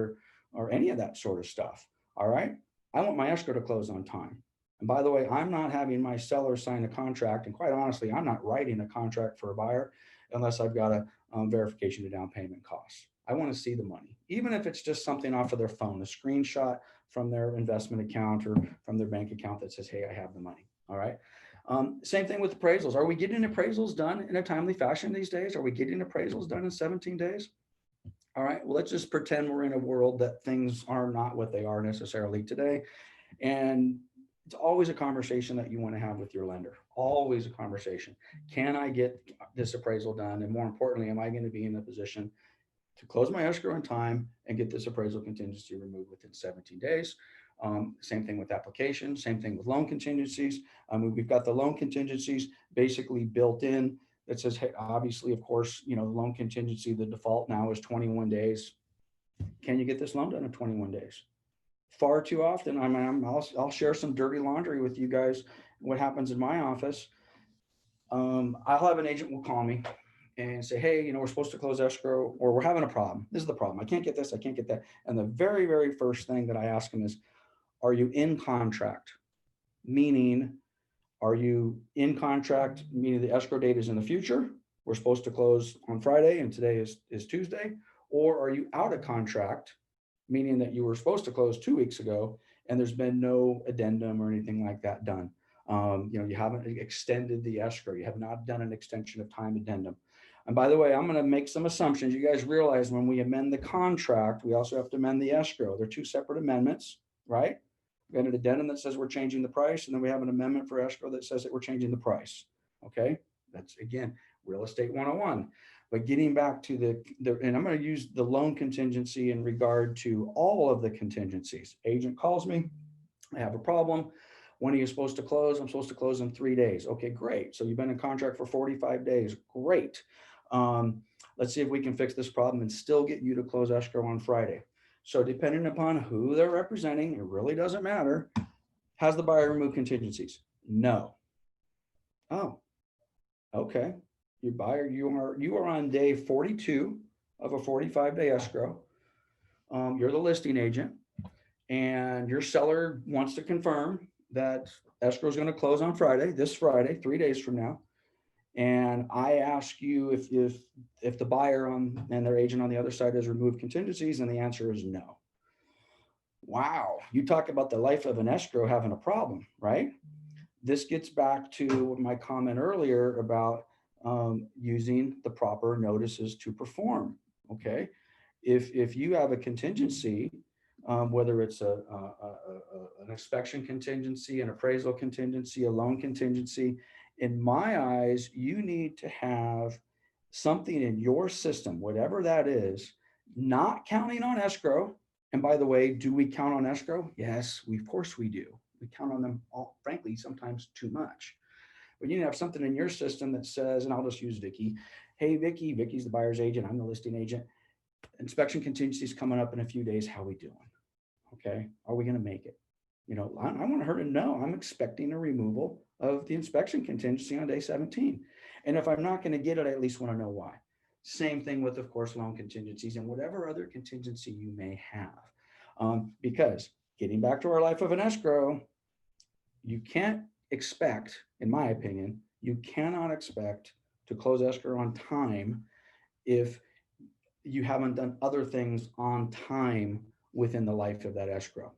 or any of that sort of stuff. All right. I want my escrow to close on time. And by the way, I'm not having my seller sign a contract. And quite honestly, I'm not writing a contract for a buyer unless I've got a verification of down payment costs. I want to see the money, even if it's just something off of their phone, a screenshot from their investment account or from their bank account that says, hey, I have the money. All right. Same thing with appraisals. Are we getting appraisals done in a timely fashion these days? Are we getting appraisals done in 17 days? All right, well, let's just pretend we're in a world that things are not what they are necessarily today. And it's always a conversation that you want to have with your lender. Always a conversation. Can I get this appraisal done? And more importantly, am I going to be in a position to close my escrow in time and get this appraisal contingency removed within 17 days? Same thing with application, same thing with loan contingencies. We've got the loan contingencies basically built in that says, hey, obviously, of course, the loan contingency, the default now is 21 days. Can you get this loan done in 21 days? Far too often, I'll share some dirty laundry with you guys. What happens in my office? I'll have an agent will call me and say, hey, we're supposed to close escrow, or we're having a problem. This is the problem. I can't get this. I can't get that. And the very, very first thing that I ask them is, are you in contract? Meaning, are you in contract, meaning the escrow date is in the future? We're supposed to close on Friday and today is Tuesday. Or are you out of contract, meaning that you were supposed to close 2 weeks ago and there's been no addendum or anything like that done? You haven't extended the escrow. You have not done an extension of time addendum. And by the way, I'm going to make some assumptions. You guys realize when we amend the contract, we also have to amend the escrow. They're two separate amendments, right? We have an addendum that says we're changing the price, and then we have an amendment for escrow that says that we're changing the price. Okay, that's again real estate 101. But getting back to and I'm going to use the loan contingency in regard to all of the contingencies. Agent calls me, I have a problem. When are you supposed to close? I'm supposed to close in 3 days. Okay, great. So you've been in contract for 45 days. Great. Let's see if we can fix this problem and still get you to close escrow on Friday. So depending upon who they're representing, it really doesn't matter. Has the buyer removed contingencies? No. Oh, okay. Your buyer, you are on day 42 of a 45-day escrow. You're the listing agent, and your seller wants to confirm that escrow is going to close on Friday, this Friday, 3 days from now. And I ask you if the buyer and their agent on the other side has removed contingencies, and the answer is no. Wow, you talk about the life of an escrow having a problem, right? This gets back to my comment earlier about using the proper notices to perform. Okay, if you have a contingency, whether it's an inspection contingency, an appraisal contingency, a loan contingency, in my eyes, you need to have something in your system, whatever that is, not counting on escrow. And by the way, do we count on escrow? Yes, of course we do. We count on them all, frankly, sometimes too much. but you need to have something in your system that says, and I'll just use Vicky. Hey, Vicky, Vicky's the buyer's agent. I'm the listing agent. Inspection contingency is coming up in a few days. How we doing? Okay. Are we going to make it? You know, I want her to know I'm expecting a removal of the inspection contingency on day 17. And if I'm not going to get it, I at least want to know why. Same thing with, of course, loan contingencies and whatever other contingency you may have. Because getting back to our life of an escrow, you can't expect, in my opinion, you cannot expect to close escrow on time if you haven't done other things on time within the life of that escrow.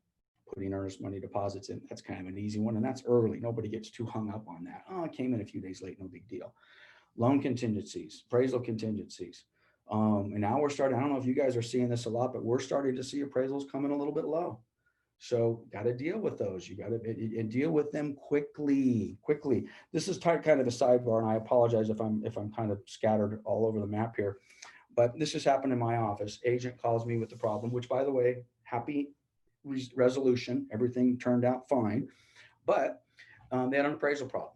Putting earnest money deposits in, that's kind of an easy one, and that's early. Nobody gets too hung up on that. Oh, it came in a few days late, no big deal. Loan contingencies, appraisal contingencies. And now we're starting, I don't know if you guys are seeing this a lot, but we're starting to see appraisals coming a little bit low. So got to deal with those. You got to deal with them quickly. This is kind of a sidebar, and I apologize if I'm kind of scattered all over the map here. But this has happened in my office. Agent calls me with the problem, which, by the way, happy resolution. Everything turned out fine. But they had an appraisal problem.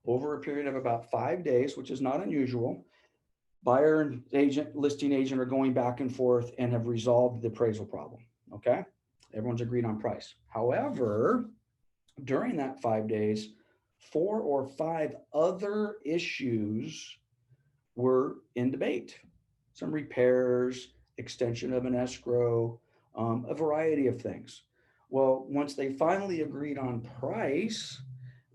Over a period of about 5 days, which is not unusual, buyer and agent, listing agent are going back and forth and have resolved the appraisal problem. Okay. Everyone's agreed on price. However, during that 5 days, 4 or 5 other issues were in debate. Some repairs, extension of an escrow, a variety of things. Well, once they finally agreed on price,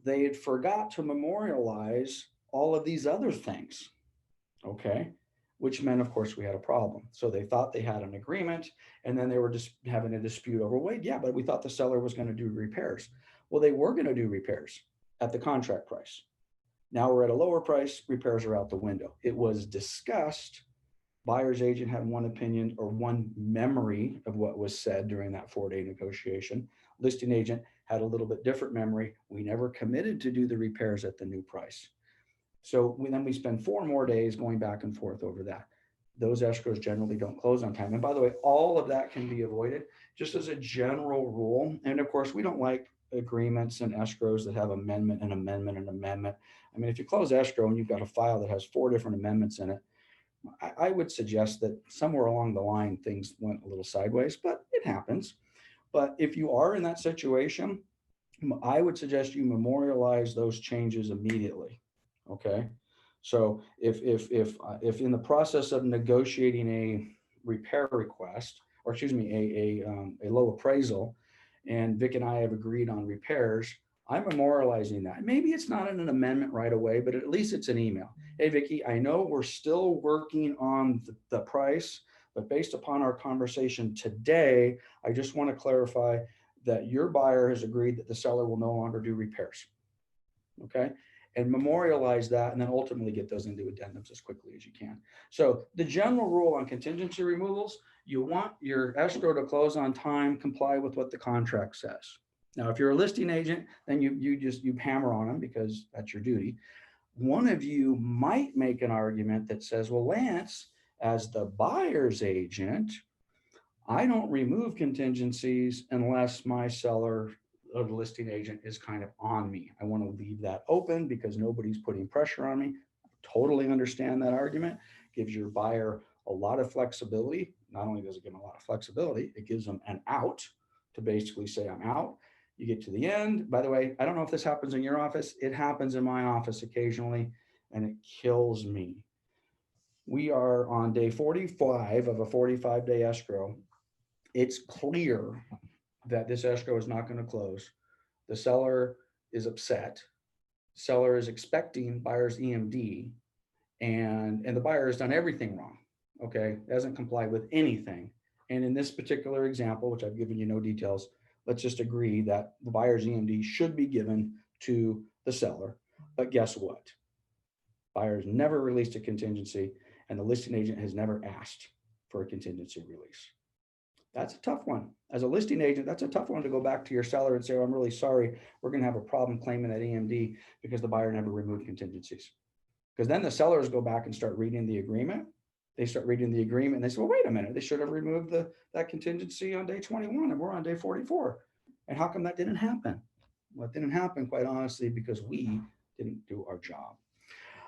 they had forgot to memorialize all of these other things. Okay. Which meant, of course, we had a problem. So they thought they had an agreement, and then they were just having a dispute over, wait, yeah, but we thought the seller was going to do repairs. Well, they were going to do repairs at the contract price. Now we're at a lower price, repairs are out the window. It was discussed. Buyer's agent had one opinion or one memory of what was said during that 4-day negotiation. Listing agent had a little bit different memory. We never committed to do the repairs at the new price. So then we spend 4 more days going back and forth over that. Those escrows generally don't close on time. And by the way, all of that can be avoided just as a general rule. And of course, we don't like agreements and escrows that have amendment and amendment and amendment. I mean, if you close escrow and you've got a file that has 4 different amendments in it, I would suggest that somewhere along the line, things went a little sideways, but it happens. But if you are in that situation, I would suggest you memorialize those changes immediately. Okay. So if in the process of negotiating a repair request, or excuse me, a low appraisal, and Vic and I have agreed on repairs, I'm memorializing that. Maybe it's not in an amendment right away, but at least it's an email. Hey, Vicki, I know we're still working on the price, but based upon our conversation today, I just want to clarify that your buyer has agreed that the seller will no longer do repairs. Okay. And memorialize that, and then ultimately get those into addendums as quickly as you can. So the general rule on contingency removals, you want your escrow to close on time, comply with what the contract says. Now, if you're a listing agent, then you hammer on them because that's your duty. One of you might make an argument that says, well, Lance, as the buyer's agent, I don't remove contingencies unless my seller or the listing agent is kind of on me. I want to leave that open because nobody's putting pressure on me. Totally understand that argument. Gives your buyer a lot of flexibility. Not only does it give them a lot of flexibility, it gives them an out to basically say, I'm out. You get to the end. By the way, I don't know if this happens in your office. It happens in my office occasionally, and it kills me. We are on day 45 of a 45-day escrow. It's clear that this escrow is not going to close. The seller is upset. Seller is expecting buyer's EMD, and the buyer has done everything wrong. Okay, hasn't complied with anything. And in this particular example, which I've given you no details, let's just agree that the buyer's EMD should be given to the seller. But guess what? Buyer's never released a contingency, and the listing agent has never asked for a contingency release. That's a tough one. As a listing agent, that's a tough one to go back to your seller and say, oh, I'm really sorry, we're going to have a problem claiming that EMD because the buyer never removed contingencies. Because then the sellers go back and start reading the agreement. They start reading the agreement and they say, well, wait a minute, they should have removed that contingency on day 21 and we're on day 44. And how come that didn't happen? Well, it didn't happen, quite honestly, because we didn't do our job.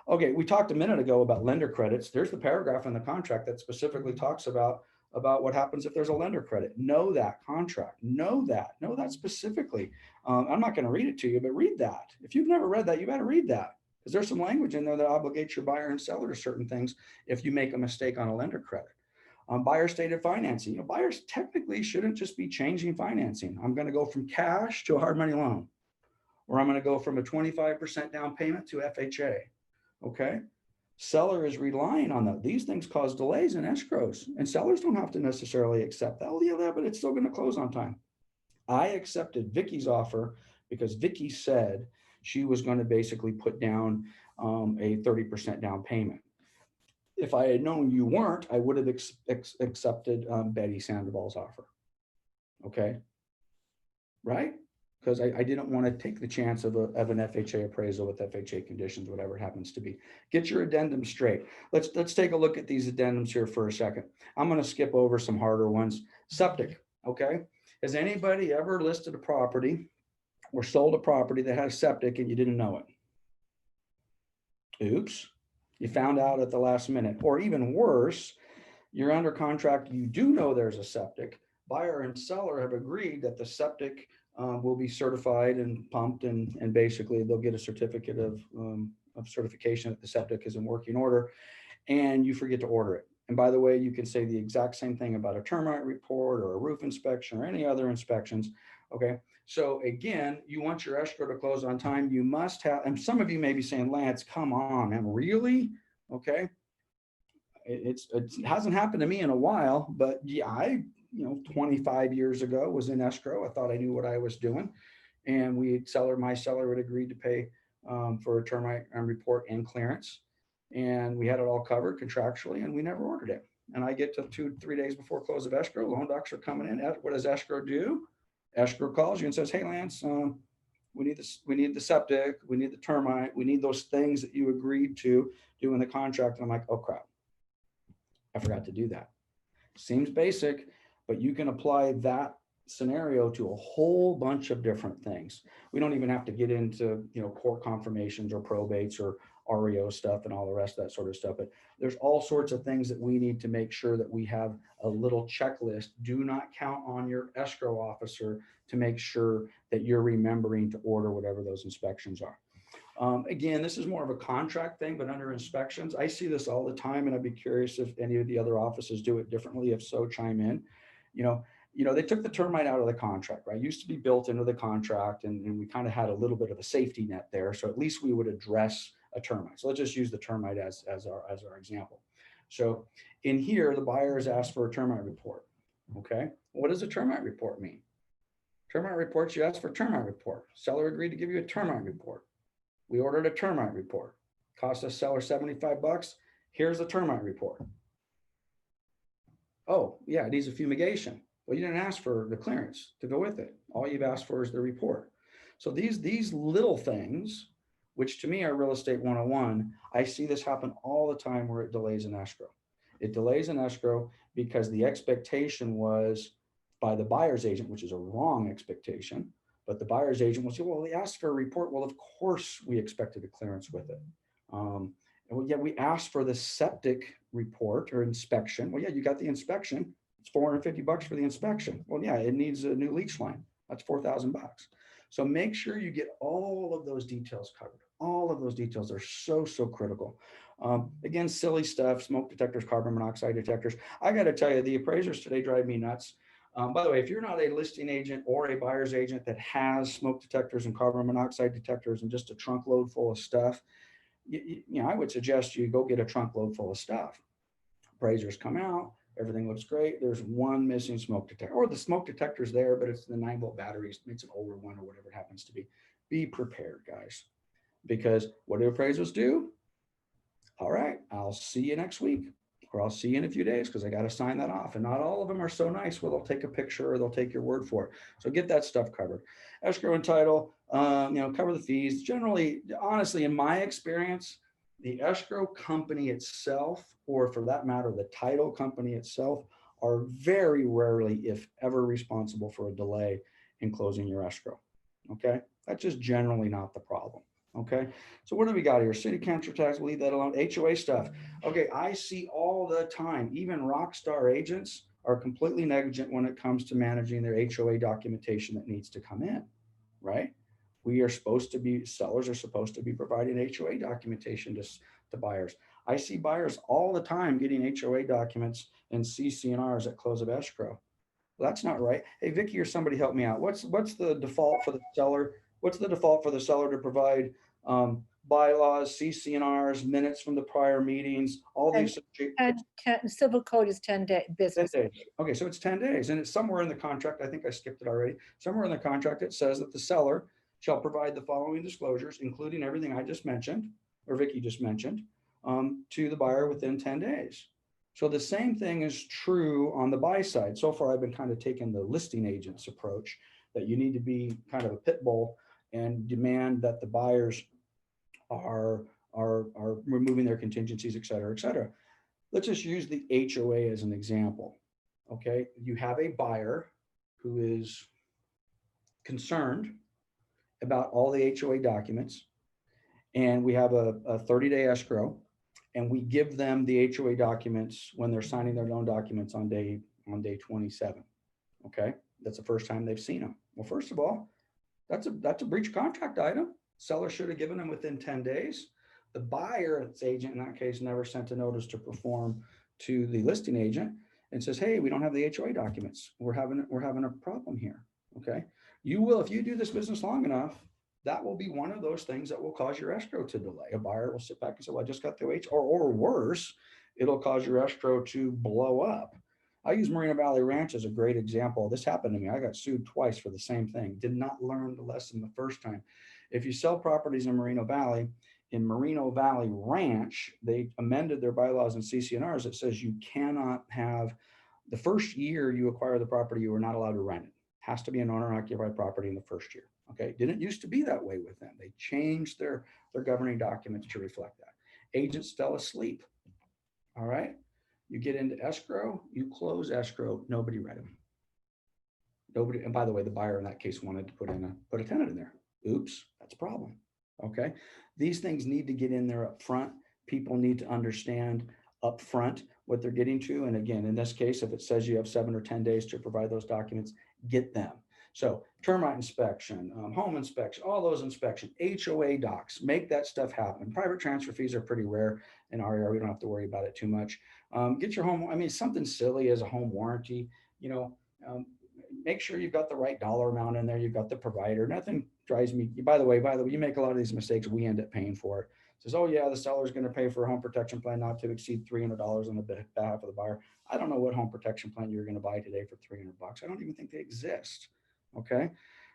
Okay, we talked a minute ago about lender credits. There's the paragraph in the contract that specifically talks about what happens if there's a lender credit. Know that contract, know that specifically. I'm not going to read it to you, but read that. If you've never read that, you better read that, because there's some language in there that obligates your buyer and seller to certain things if you make a mistake on a lender credit. Buyer stated financing. You know, buyers technically shouldn't just be changing financing. I'm going to go from cash to a hard money loan, or I'm going to go from a 25% down payment to FHA. Okay. Seller is relying on that. These things cause delays in escrows, and sellers don't have to necessarily accept that. Oh, yeah, but it's still going to close on time. I accepted Vicky's offer because Vicky said she was going to basically put down a 30% down payment. If I had known you weren't, I would have accepted Betty Sandoval's offer. Okay. Right? Because I didn't want to take the chance of an FHA appraisal with FHA conditions, whatever it happens to be. Get your addendum straight. Let's take a look at these addendums here for a second. I'm going to skip over some harder ones. Septic, okay? Has anybody ever listed a property or sold a property that has septic and you didn't know it? Oops, you found out at the last minute. Or even worse, you're under contract, you do know there's a septic. Buyer and seller have agreed that the septic will be certified and pumped, and basically they'll get a certificate of certification that the septic is in working order, and you forget to order it. And by the way, you can say the exact same thing about a termite report or a roof inspection or any other inspections. Okay. So again, you want your escrow to close on time. You must have, and some of you may be saying, Lance, come on, man, really? Okay. It hasn't happened to me in a while, but yeah, 25 years ago was in escrow. I thought I knew what I was doing. And my seller had agreed to pay for a termite report and clearance. And we had it all covered contractually, and we never ordered it. And I get to 2-3 days before close of escrow, loan docs are coming in. What does escrow do? Escrow calls you and says, hey, Lance, we need this, we need the septic, we need the termite, we need those things that you agreed to do in the contract. And I'm like, oh crap, I forgot to do that. Seems basic, but you can apply that scenario to a whole bunch of different things. We don't even have to get into, court confirmations or probates or REO stuff and all the rest of that sort of stuff. But there's all sorts of things that we need to make sure that we have a little checklist. Do not count on your escrow officer to make sure that you're remembering to order whatever those inspections are. Again, this is more of a contract thing, but under inspections, I see this all the time, and I'd be curious if any of the other offices do it differently. If so, chime in. They took the termite out of the contract, right? It used to be built into the contract, and we kind of had a little bit of a safety net there. So at least we would address a termite. So let's just use the termite as our example. So in here, the buyer has asked for a termite report. Okay. What does a termite report mean? Termite reports, you ask for a termite report. Seller agreed to give you a termite report. We ordered a termite report. Cost us seller $75. Here's the termite report. Oh, yeah, it needs a fumigation. Well, you didn't ask for the clearance to go with it. All you've asked for is the report. So these little things, which to me are real estate 101, I see this happen all the time where it delays an escrow. It delays an escrow because the expectation was by the buyer's agent, which is a wrong expectation, but the buyer's agent will say, well, they asked for a report. Well, of course we expected a clearance with it. And yeah, we asked for the septic report or inspection. Well, yeah, you got the inspection. It's $450 for the inspection. Well, yeah, it needs a new leach line. That's $4,000. So make sure you get all of those details covered. All of those details are so critical. Again, silly stuff, smoke detectors, carbon monoxide detectors. I got to tell you, the appraisers today drive me nuts. By the way, if you're not a listing agent or a buyer's agent that has smoke detectors and carbon monoxide detectors and just a trunk load full of stuff, I would suggest you go get a trunk load full of stuff. Appraisers come out, everything looks great. There's one missing smoke detector, or the smoke detector's there, but it's the 9-volt batteries. It's an older one or whatever it happens to be. Be prepared, guys, because what do appraisers do? All right, I'll see you next week, or I'll see you in a few days because I got to sign that off. And not all of them are so nice where they'll take a picture or they'll take your word for it. So get that stuff covered. Escrow and title, cover the fees. Generally, honestly, in my experience, the escrow company itself, or for that matter, the title company itself, are very rarely, if ever, responsible for a delay in closing your escrow. Okay, that's just generally not the problem. Okay, so what do we got here? City council tax, leave that alone. HOA stuff. Okay, I see all the time, even rock star agents are completely negligent when it comes to managing their HOA documentation that needs to come in, right? We are supposed to be, sellers are supposed to be providing HOA documentation to buyers. I see buyers all the time getting HOA documents and CC&Rs at close of escrow. Well, that's not right. Hey, Vicky or somebody help me out. What's the default for the seller? What's the default for the seller to provide bylaws, CC&Rs, minutes from the prior meetings, all And these 10 civil code is 10 day 10 business. days. Okay, so it's 10 days and it's somewhere in the contract. I think I skipped it already. Somewhere in the contract, it says that the seller shall provide the following disclosures, including everything I just mentioned, or Vicky just mentioned, to the buyer within 10 days. So the same thing is true on the buy side. So far, I've been kind of taking the listing agent's approach that you need to be kind of a pit bull and demand that the buyers are removing their contingencies, et cetera, et cetera. Let's just use the HOA as an example. Okay, you have a buyer who is concerned about all the HOA documents, and we have a 30-day escrow, and we give them the HOA documents when they're signing their loan documents on day 27. Okay, that's the first time they've seen them. Well, first of all, that's a breach of contract item. Seller should have given them within 10 days. The buyer's agent in that case never sent a notice to perform to the listing agent and says, hey, we don't have the HOA documents. We're having a problem here. Okay. You will, if you do this business long enough, that will be one of those things that will cause your escrow to delay. A buyer will sit back and say, well, I just got the or worse, it'll cause your escrow to blow up. I use Moreno Valley Ranch as a great example. This happened to me. I got sued twice for the same thing. Did not learn the lesson the first time. If you sell properties in Moreno Valley Ranch, they amended their bylaws and CC&Rs. It says you cannot have the first year you acquire the property, you are not allowed to rent it. Has to be an owner occupied property in the first year. Okay. Didn't used to be that way with them. They changed their governing documents to reflect that. Agents fell asleep. All right. You get into escrow, you close escrow, nobody read them. Nobody, and by the way, the buyer in that case wanted to put a tenant in there. Oops, that's a problem. Okay. These things need to get in there up front. People need to understand up front what they're getting to. And again, in this case, if it says you have 7 or 10 days to provide those documents, get them. So termite inspection, home inspection, all those inspections, HOA docs, make that stuff happen. Private transfer fees are pretty rare in our area. We don't have to worry about it too much. Get your home, I mean, something silly as a home warranty, make sure you've got the right dollar amount in there. You've got the provider. Nothing drives me. By the way, you make a lot of these mistakes. We end up paying for it. Says, oh yeah, the seller's going to pay for a home protection plan not to exceed $300 on the behalf of the buyer. I don't know what home protection plan you're going to buy today for $300. I don't even think they exist. Okay.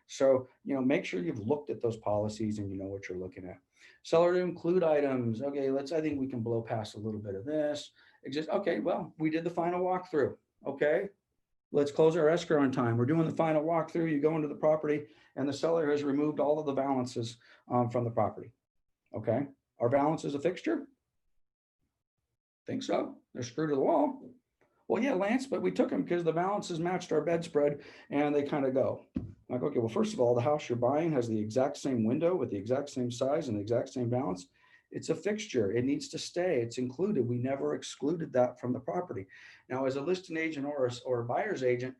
So, make sure you've looked at those policies and you know what you're looking at. Seller to include items. Okay. I think we can blow past a little bit of this. Okay. Well, we did the final walkthrough. Okay. Let's close our escrow on time. We're doing the final walkthrough. You go into the property and the seller has removed all of the balances from the property. Okay. Our balance is a fixture? Think so. They're screwed to the wall. Well, yeah, Lance, but we took them because the balances matched our bedspread and they kind of go. Like, okay, well, first of all, the house you're buying has the exact same window with the exact same size and the exact same balance. It's a fixture. It needs to stay. It's included. We never excluded that from the property. Now, as a listing agent or a buyer's agent,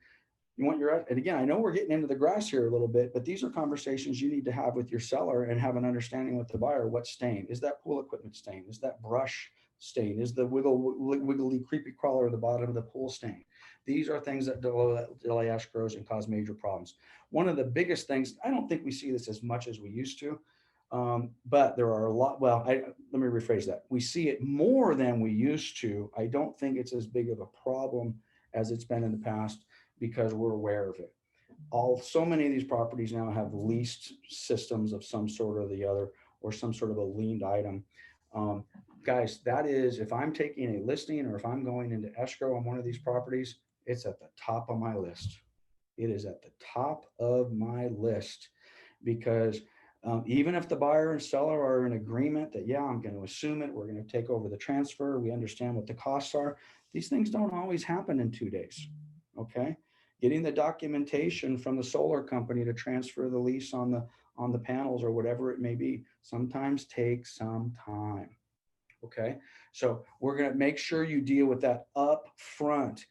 you want and again, I know we're getting into the grass here a little bit, but these are conversations you need to have with your seller and have an understanding with the buyer. What's stain? Is that pool equipment stain? Is that brush stain? Is the wiggly creepy crawler at the bottom of the pool stain? These are things that delay escrows and cause major problems. One of the biggest things, I don't think we see this as much as we used to, but there are a lot. Well, let me rephrase that. We see it more than we used to. I don't think it's as big of a problem as it's been in the past because we're aware of it. So many of these properties now have leased systems of some sort or the other, or some sort of a liened item. Guys, that is, if I'm taking a listing or if I'm going into escrow on one of these properties, it's at the top of my list. It is at the top of my list because even if the buyer and seller are in agreement that, yeah, I'm going to assume it, we're going to take over the transfer, we understand what the costs are, these things don't always happen in 2 days. Okay. Getting the documentation from the solar company to transfer the lease on on the panels or whatever it may be, sometimes takes some time. Okay, so we're going to make sure you deal with that up front.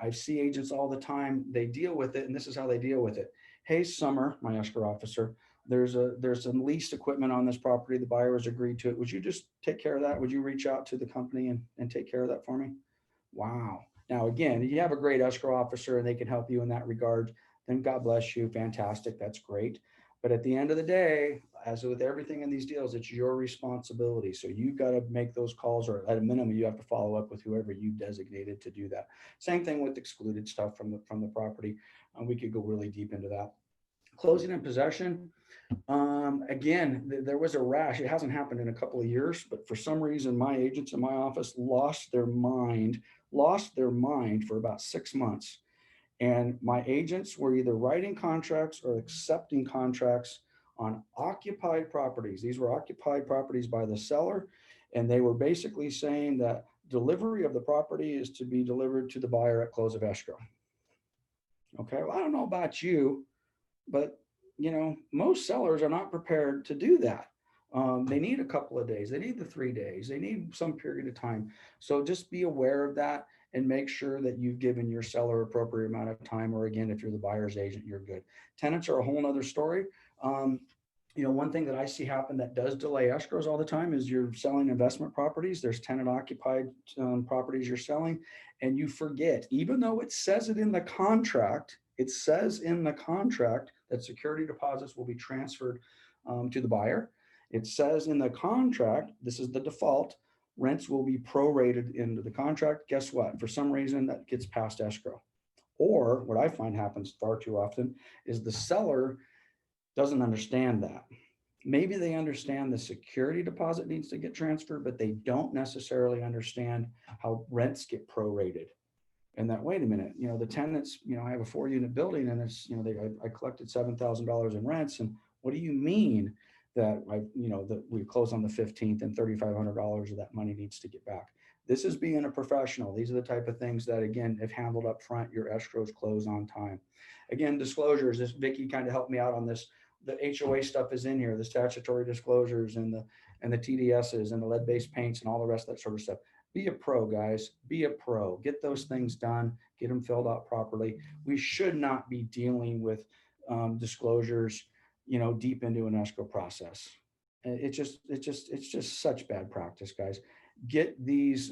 I see agents all the time, they deal with it, and this is how they deal with it. Hey, Summer, my escrow officer, there's some leased equipment on this property. The buyer has agreed to it. Would you just take care of that? Would you reach out to the company and take care of that for me? Wow. Now, again, you have a great escrow officer and they can help you in that regard, then God bless you. Fantastic. That's great. But at the end of the day, as with everything in these deals, it's your responsibility. So you've got to make those calls, or at a minimum, you have to follow up with whoever you designated to do that. Same thing with excluded stuff from the property. We could go really deep into that. Closing and possession. Again, there was a rash. It hasn't happened in a couple of years, but for some reason, my agents in my office lost their mind for about 6 months. And my agents were either writing contracts or accepting contracts on occupied properties. These were occupied properties by the seller. And they were basically saying that delivery of the property is to be delivered to the buyer at close of escrow. Okay, well, I don't know about you, but most sellers are not prepared to do that. They need a couple of days. They need the 3 days. They need some period of time. So just be aware of that and make sure that you've given your seller appropriate amount of time. Or again, if you're the buyer's agent, you're good. Tenants are a whole nother story. One thing that I see happen that does delay escrows all the time is you're selling investment properties. There's tenant occupied properties you're selling, and you forget, even though it says it in the contract, that security deposits will be transferred to the buyer. It says in the contract, this is the default, rents will be prorated into the contract. Guess what? For some reason that gets past escrow. Or what I find happens far too often is the seller doesn't understand that. Maybe they understand the security deposit needs to get transferred, but they don't necessarily understand how rents get prorated. And that, wait a minute, the tenants, I have a 4-unit building and it's, I collected $7,000 in rents. And what do you mean that that we close on the 15th and $3,500 of that money needs to get back? This is being a professional. These are the type of things that, again, if handled up front, your escrows close on time. Again, disclosures, this Vicky kind of helped me out on this. The HOA stuff is in here, the statutory disclosures and the TDSs and the lead-based paints and all the rest of that sort of stuff. Be a pro, guys. Be a pro. Get those things done. Get them filled out properly. We should not be dealing with disclosures, deep into an escrow process. It's just such bad practice, guys. Get these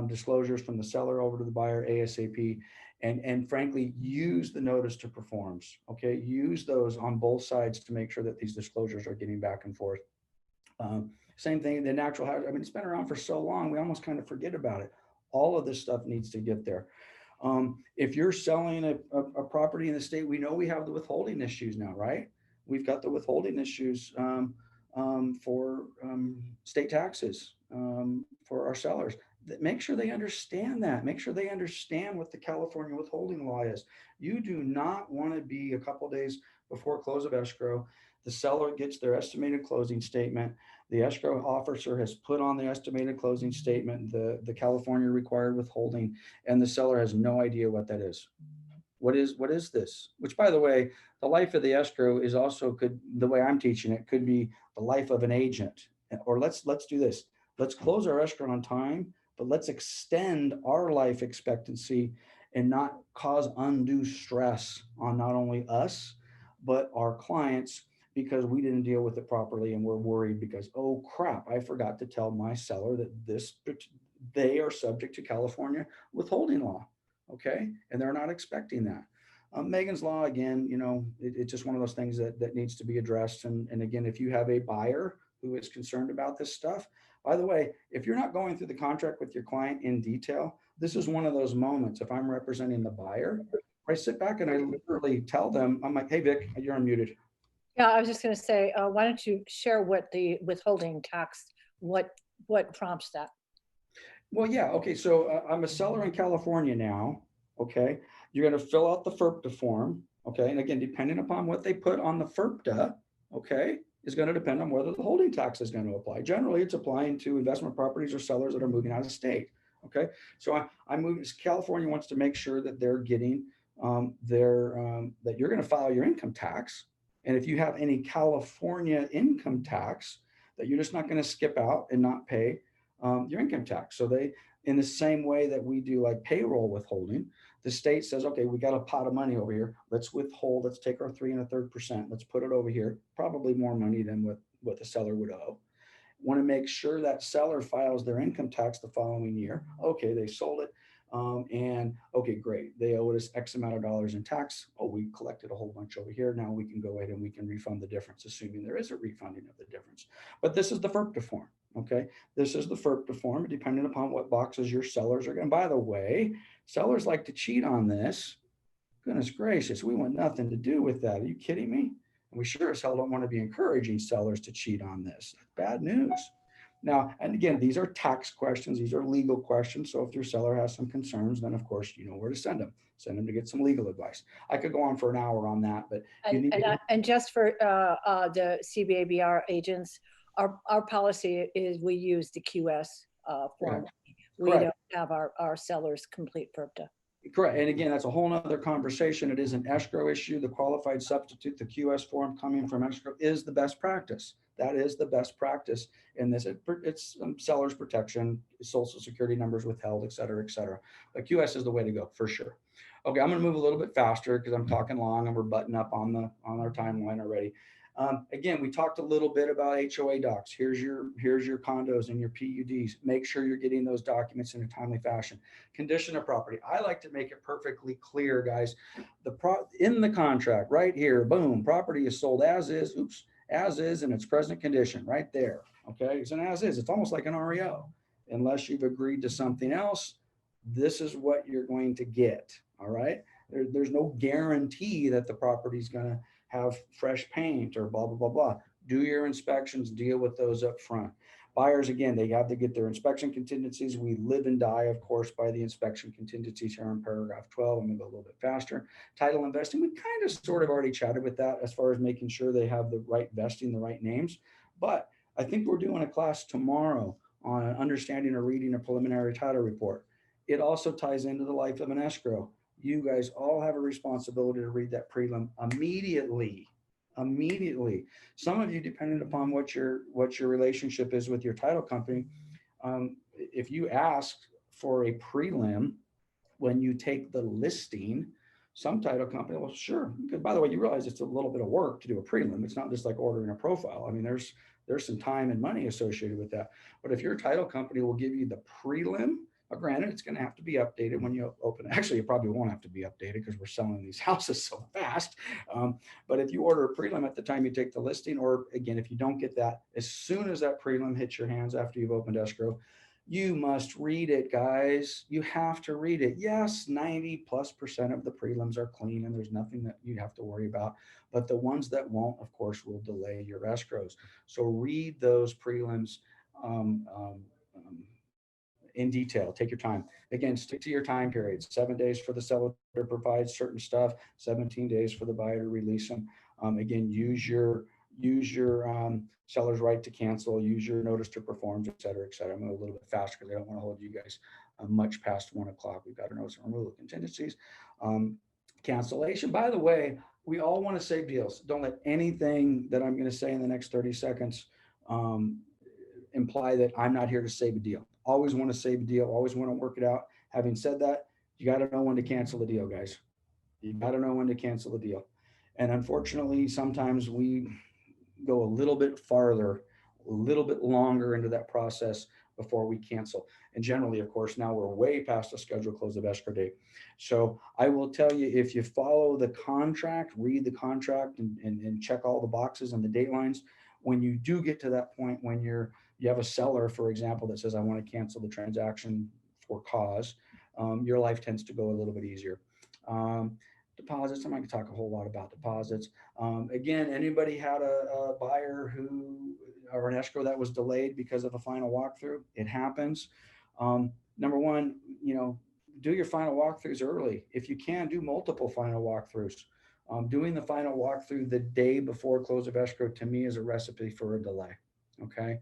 disclosures from the seller over to the buyer ASAP, and frankly, use the notice to performs. Okay, use those on both sides to make sure that these disclosures are getting back and forth. Same thing, the natural hazard. I mean, it's been around for so long, we almost kind of forget about it. All of this stuff needs to get there. If you're selling a property in the state, we know we have the withholding issues now, right? We've got the withholding issues for state taxes for our sellers. Make sure they understand that. Make sure they understand what the California withholding law is. You do not want to be a couple days before close of escrow. The seller gets their estimated closing statement. The escrow officer has put on the estimated closing statement, the California required withholding, and the seller has no idea what that is. What is this? Which, by the way, the life of the escrow is also the way I'm teaching it, could be the life of an agent. Or let's do this. Let's close our escrow on time, but let's extend our life expectancy and not cause undue stress on not only us, but our clients, because we didn't deal with it properly and we're worried because, oh crap, I forgot to tell my seller that they are subject to California withholding law. Okay, and they're not expecting that. Megan's Law, again, it's just one of those things that needs to be addressed. And again, if you have a buyer who is concerned about this stuff, by the way, if you're not going through the contract with your client in detail, this is one of those moments. If I'm representing the buyer, I sit back and I literally tell them, I'm like, hey, Vic, you're unmuted. Yeah, I was just going to say, why don't you share what the withholding tax, what prompts that? Well, yeah. Okay. So I'm a seller in California now. Okay. You're going to fill out the FERPTA form. Okay. And again, depending upon what they put on the FERPTA, okay, is going to depend on whether the holding tax is going to apply. Generally, it's applying to investment properties or sellers that are moving out of state. Okay. So I moved. California wants to make sure that they're getting that you're going to file your income tax. And if you have any California income tax that you're just not going to skip out and not pay your income tax. So they, in the same way that we do like payroll withholding, the state says, okay, we got a pot of money over here. Let's withhold, let's take our 3 1/3%. Let's put it over here. Probably more money than what the seller would owe. Want to make sure that seller files their income tax the following year. Okay, they sold it. And okay, great. They owed us X amount of dollars in tax. Oh, we collected a whole bunch over here. Now we can go ahead and we can refund the difference, assuming there is a refunding of the difference. But this is the FERPTA form. Okay, this is the FERPTA form, depending upon what boxes your sellers are going. By the way, sellers like to cheat on this. Goodness gracious, we want nothing to do with that. Are you kidding me? And we sure as hell don't want to be encouraging sellers to cheat on this. Bad news. Now, and again, these are tax questions, these are legal questions. So if your seller has some concerns, then of course you know where to send them. Send them to get some legal advice. I could go on for an hour on that, but you need to. And just for the CBABR agents, our policy is we use the QS form. We Correct. don't have our sellers complete FERPTA. Correct. And again, that's a whole nother conversation. It is an escrow issue. The qualified substitute, the QS form coming from escrow is the best practice. That is the best practice in this. It's seller's protection, social security numbers withheld, et cetera, et cetera. But QS is the way to go for sure. Okay, I'm going to move a little bit faster because I'm talking long and we're butting up on our timeline already. Again, we talked a little bit about HOA docs. Here's your condos and your PUDs. Make sure you're getting those documents in a timely fashion. Condition of property. I like to make it perfectly clear, guys. In the contract right here, boom, property is sold as is. Oops, as is in its present condition, right there. Okay, it's an as is. It's almost like an REO. Unless you've agreed to something else, this is what you're going to get. All right. There's no guarantee that the property's going to have fresh paint or blah, blah, blah, blah. Do your inspections, deal with those up front. Buyers, again, they have to get their inspection contingencies. We live and die, of course, by the inspection contingencies here in paragraph 12. I'm gonna go a little bit faster. Title investing, we kind of sort of already chatted with that as far as making sure they have the right vesting, the right names. But I think we're doing a class tomorrow on understanding or reading a preliminary title report. It also ties into the life of an escrow. You guys all have a responsibility to read that prelim immediately. Some of you, depending upon what your relationship is with your title company, if you ask for a prelim when you take the listing, some title company, well, sure. Because by the way, you realize it's a little bit of work to do a prelim. It's not just like ordering a profile. I mean, there's some time and money associated with that. But if your title company will give you the prelim, granted, it's going to have to be updated when you open. Actually, it probably won't have to be updated because we're selling these houses so fast. But if you order a prelim at the time you take the listing, or again, if you don't get that, as soon as that prelim hits your hands after you've opened escrow, you must read it, guys. You have to read it. Yes, 90+% of the prelims are clean and there's nothing that you have to worry about. But the ones that won't, of course, will delay your escrows. So read those prelims in detail. Take your time. Again, stick to your time periods. 7 days for the seller to provide certain stuff, 17 days for the buyer to release them. Again, use your seller's right to cancel, use your notice to perform, et cetera, et cetera. I'm going a little bit faster because I don't want to hold you guys much past 1 o'clock. We've got a notice of removal of contingencies. Cancellation. By the way, we all want to save deals. Don't let anything that I'm going to say in the next 30 seconds imply that I'm not here to save a deal. Always want to save a deal, always want to work it out. Having said that, you got to know when to cancel the deal, guys. You got to know when to cancel the deal. And unfortunately, sometimes we go a little bit farther, a little bit longer into that process before we cancel. And generally, of course, now we're way past the scheduled close of escrow date. So I will tell you, if you follow the contract, read the contract and check all the boxes and the date lines, when you do get to that point, when you have a seller, for example, that says, I want to cancel the transaction for cause, your life tends to go a little bit easier. Deposits, I'm not going to talk a whole lot about deposits. Again, anybody had a buyer or an escrow that was delayed because of a final walkthrough? It happens. Number one, do your final walkthroughs early. If you can, do multiple final walkthroughs. Doing the final walkthrough the day before close of escrow, to me, is a recipe for a delay. Okay.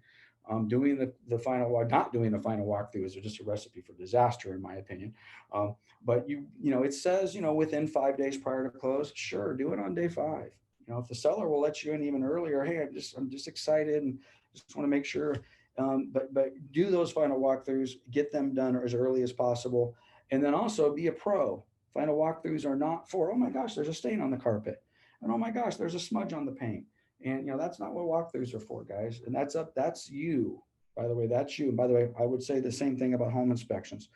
Doing the final not doing the final walkthrough is just a recipe for disaster, in my opinion. But it says, within 5 days prior to close, sure, do it on day 5. If the seller will let you in even earlier, hey, I'm just excited and just want to make sure. But do those final walkthroughs, get them done as early as possible, and then also be a pro. Final walkthroughs are not for, oh my gosh, there's a stain on the carpet, and oh my gosh, there's a smudge on the paint, and that's not what walkthroughs are for, guys. And that's you. By the way, that's you. And by the way, I would say the same thing about home inspections.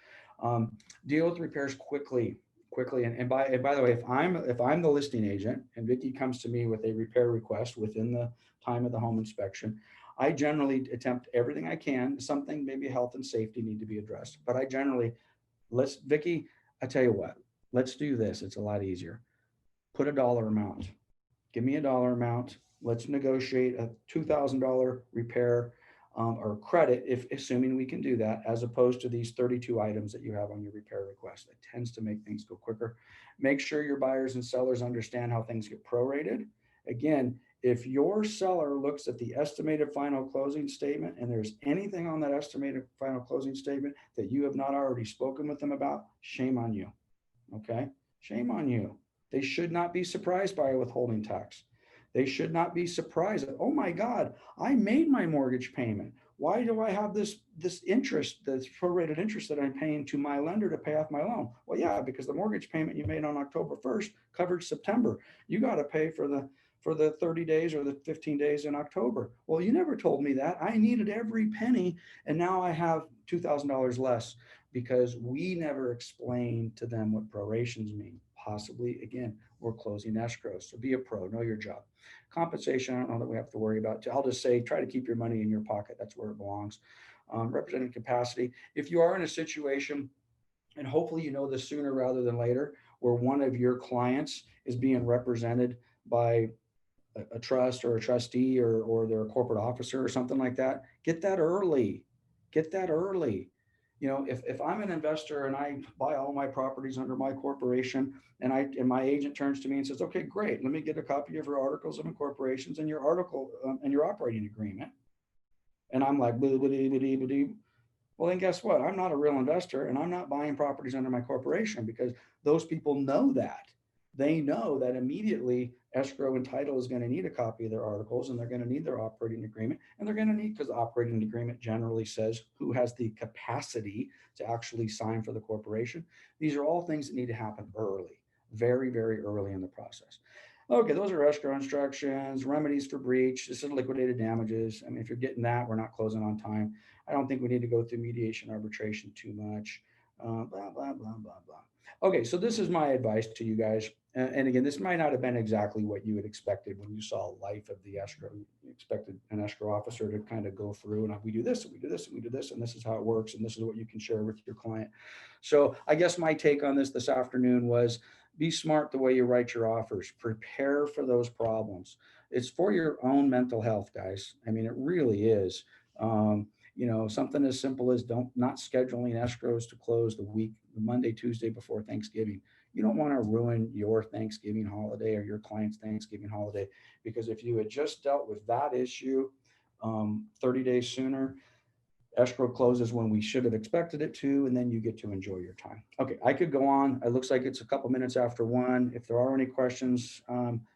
Deal with repairs quickly. And by the way, if I'm the listing agent and Vicky comes to me with a repair request within the time of the home inspection, I generally attempt everything I can. Something, maybe health and safety, need to be addressed, but I generally, Vicky, I tell you what, let's do this. It's a lot easier. Put a dollar amount. Give me a dollar amount. Let's negotiate a $2,000 repair, or credit, if assuming we can do that, as opposed to these 32 items that you have on your repair request. It tends to make things go quicker. Make sure your buyers and sellers understand how things get prorated. Again, if your seller looks at the estimated final closing statement and there's anything on that estimated final closing statement that you have not already spoken with them about, shame on you. Okay? Shame on you. They should not be surprised by a withholding tax. They should not be surprised that, oh my God, I made my mortgage payment. Why do I have this interest, this prorated interest that I'm paying to my lender to pay off my loan? Well, yeah, because the mortgage payment you made on October 1st covered September. You got to pay for the 30 days or the 15 days in October. Well, you never told me that. I needed every penny, and now I have $2,000 less because we never explained to them what prorations mean. Possibly, again, we're closing escrow. So be a pro, know your job. Compensation, I don't know that we have to worry about. I'll just say, try to keep your money in your pocket. That's where it belongs. Representing capacity. If you are in a situation, and hopefully you know this sooner rather than later, where one of your clients is being represented by a trust or a trustee, or they're a corporate officer or something like that, get that early. Get that early. If I'm an investor and I buy all my properties under my corporation, and my agent turns to me and says, okay, great, let me get a copy of your articles of incorporations and your article and your operating agreement. And I'm like, blah, blah, blah, blah, blah. Well, then guess what? I'm not a real investor, and I'm not buying properties under my corporation, because those people know that. They know that immediately escrow and title is going to need a copy of their articles, and they're going to need their operating agreement, and they're going to need, because the operating agreement generally says who has the capacity to actually sign for the corporation. These are all things that need to happen early, very, very early in the process. Okay, those are escrow instructions, remedies for breach. This is liquidated damages. I mean, if you're getting that, we're not closing on time. I don't think we need to go through mediation arbitration too much. Blah, blah, blah, blah, blah. Okay, so this is my advice to you guys. And again, this might not have been exactly what you had expected when you saw life of the escrow. You expected an escrow officer to kind of go through, and we do this, and we do this, and we do this, and this is how it works, and this is what you can share with your client. So I guess my take on this afternoon was, be smart the way you write your offers. Prepare for those problems. It's for your own mental health, guys. I mean, it really is. Something as simple as not scheduling escrows to close the Monday, Tuesday before Thanksgiving. You don't want to ruin your Thanksgiving holiday or your client's Thanksgiving holiday, because if you had just dealt with that issue 30 days sooner, escrow closes when we should have expected it to, and then you get to enjoy your time. Okay, I could go on. It looks like it's a couple minutes after 1. If there are any questions,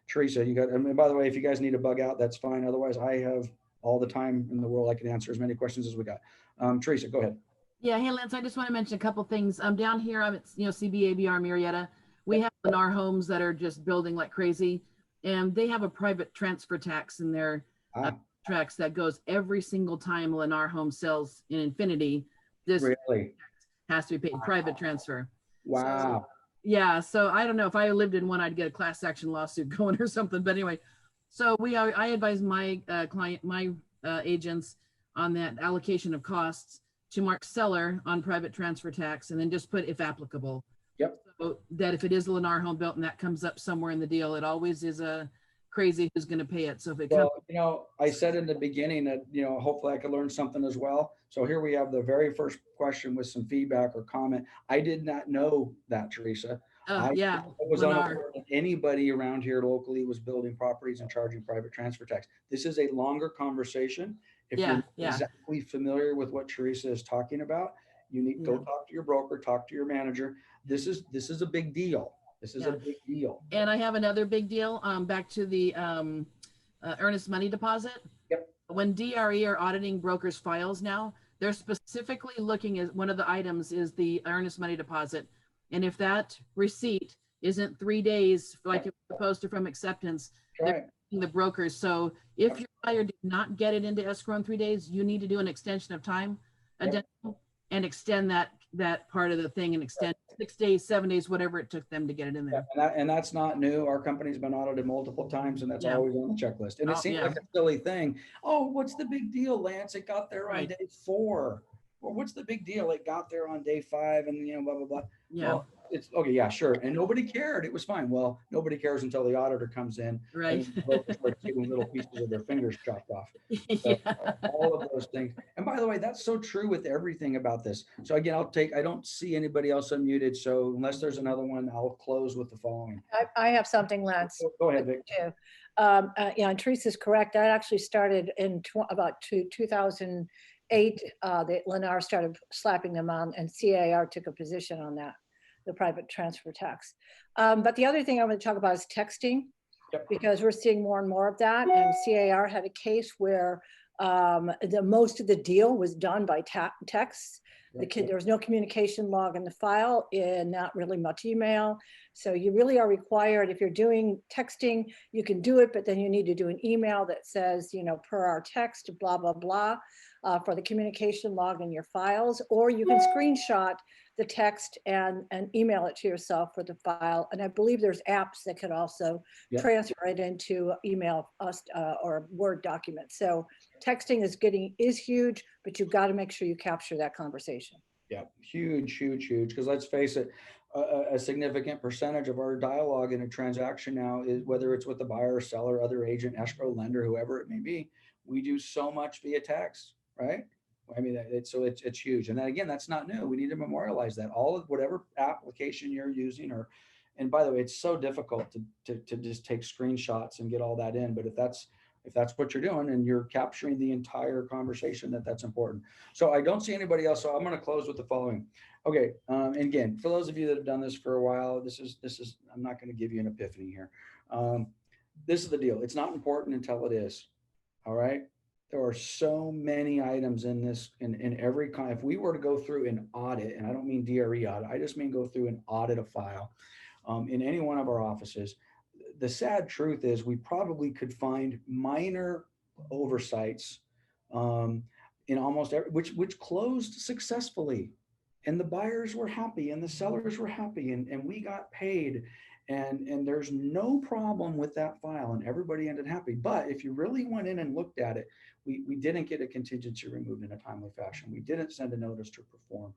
Teresa, you got, and by the way, if you guys need to bug out, that's fine. Otherwise, I have all the time in the world. I can answer as many questions as we got. Teresa, go ahead. Yeah, hey Lance, I just want to mention a couple things. Down here, I'm at CBABR Murrieta. We have Lennar homes that are just building like crazy, and they have a private transfer tax in their tracks that goes every single time Lennar home sells in Infinity. This really has to be paid private transfer. Wow. So, yeah, so I don't know, if I lived in one, I'd get a class action lawsuit going or something. But anyway, so I advise my agents on that allocation of costs to mark seller on private transfer tax, and then just put if applicable. Yep. So that if it is a Lennar home built and that comes up somewhere in the deal, it always is a crazy who's going to pay it. So if it comes, I said in the beginning that, hopefully I could learn something as well. So here we have the very first question with some feedback or comment. I did not know that, Teresa. Yeah, I was unaware that anybody around here locally was building properties and charging private transfer tax. This is a longer conversation. If you're exactly familiar with what Teresa is talking about, you need to go talk to your broker, talk to your manager. This is a big deal. This is Yeah. a big deal. And I have another big deal, back to the earnest money deposit. Yep. When DRE are auditing brokers' files now, they're specifically looking at one of the items is the earnest money deposit. And if that receipt isn't 3 days, like it's supposed to from acceptance, they're Right. asking the brokers. So if your buyer did not get it into escrow in 3 days, you need to do an extension of time addendum and extend that part of the thing and extend 6 days, 7 days, whatever it took them to get it in there. And that's not new. Our company's been audited multiple times, and that's Yeah. always on the checklist. And it Oh, seems yeah. like a silly thing. Oh, what's the big deal, Lance? It got there on Right. day 4. Or what's the big deal? It got there on day 5, and blah blah blah. Yeah. Well, it's okay, yeah, sure. And nobody cared. It was fine. Well, nobody cares until the auditor comes in, Right. and the brokers start getting little pieces of their fingers chopped off. So all of those things. And by the way, that's so true with everything about this. So again, I don't see anybody else unmuted. So unless there's another one, I'll close with the following. I have something, Lance. Go ahead, Vic. Too. Yeah, and Teresa's correct. That actually started in about 2008. That Lennar started slapping them on, and CAR took a position on that, the private transfer tax. But the other thing I want to talk about is texting, because we're seeing more and more of that. And CAR had a case where most of the deal was done by text. There was no communication log in the file and not really much email. So you really are required, if you're doing texting, you can do it, but then you need to do an email that says, per our text, blah, blah, blah, for the communication log in your files, or you can screenshot the text and email it to yourself for the file. And I believe there's apps that could also transfer it into email or Word document. So texting is huge, but you've got to make sure you capture that conversation. Yeah, huge, huge, huge. Because let's face it, a significant percentage of our dialogue in a transaction now is, whether it's with the buyer, seller, other agent, escrow, lender, whoever it may be, we do so much via text, right? I mean, it's huge. And then again, that's not new. We need to memorialize that. All of whatever application you're using, and by the way, it's so difficult to just take screenshots and get all that in. But if that's what you're doing and you're capturing the entire conversation, that's important. So I don't see anybody else. So I'm going to close with the following. Okay. And again, for those of you that have done this for a while, this is, I'm not going to give you an epiphany here. This is the deal. It's not important until it is. All right. There are so many items in this, in every if we were to go through an audit, and I don't mean DRE audit, I just mean go through and audit a file in any one of our offices. The sad truth is we probably could find minor oversights in almost every, which closed successfully, and the buyers were happy and the sellers were happy, and we got paid, and there's no problem with that file, and everybody ended happy. But if you really went in and looked at it, we didn't get a contingency removed in a timely fashion. We didn't send a notice to perform.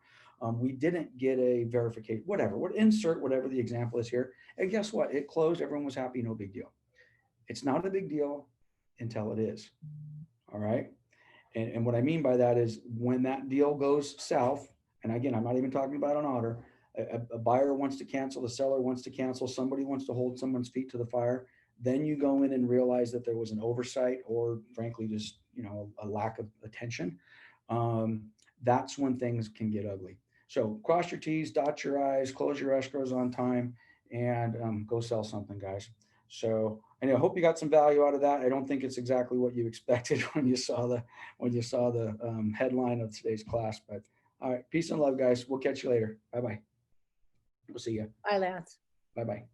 We didn't get a verification, whatever, insert whatever the example is here. And guess what? It closed. Everyone was happy. No big deal. It's not a big deal until it is. All right. And what I mean by that is when that deal goes south, and again, I'm not even talking about an auditor, a buyer wants to cancel, the seller wants to cancel, somebody wants to hold someone's feet to the fire. Then you go in and realize that there was an oversight, or frankly, just, a lack of attention. That's when things can get ugly. So cross your T's, dot your I's, close your escrows on time, and go sell something, guys. So, and I hope you got some value out of that. I don't think it's exactly what you expected when you saw the headline of today's class, but all right, peace and love, guys. We'll catch you later. Bye-bye. We'll see you. Bye, Lance. Bye-bye.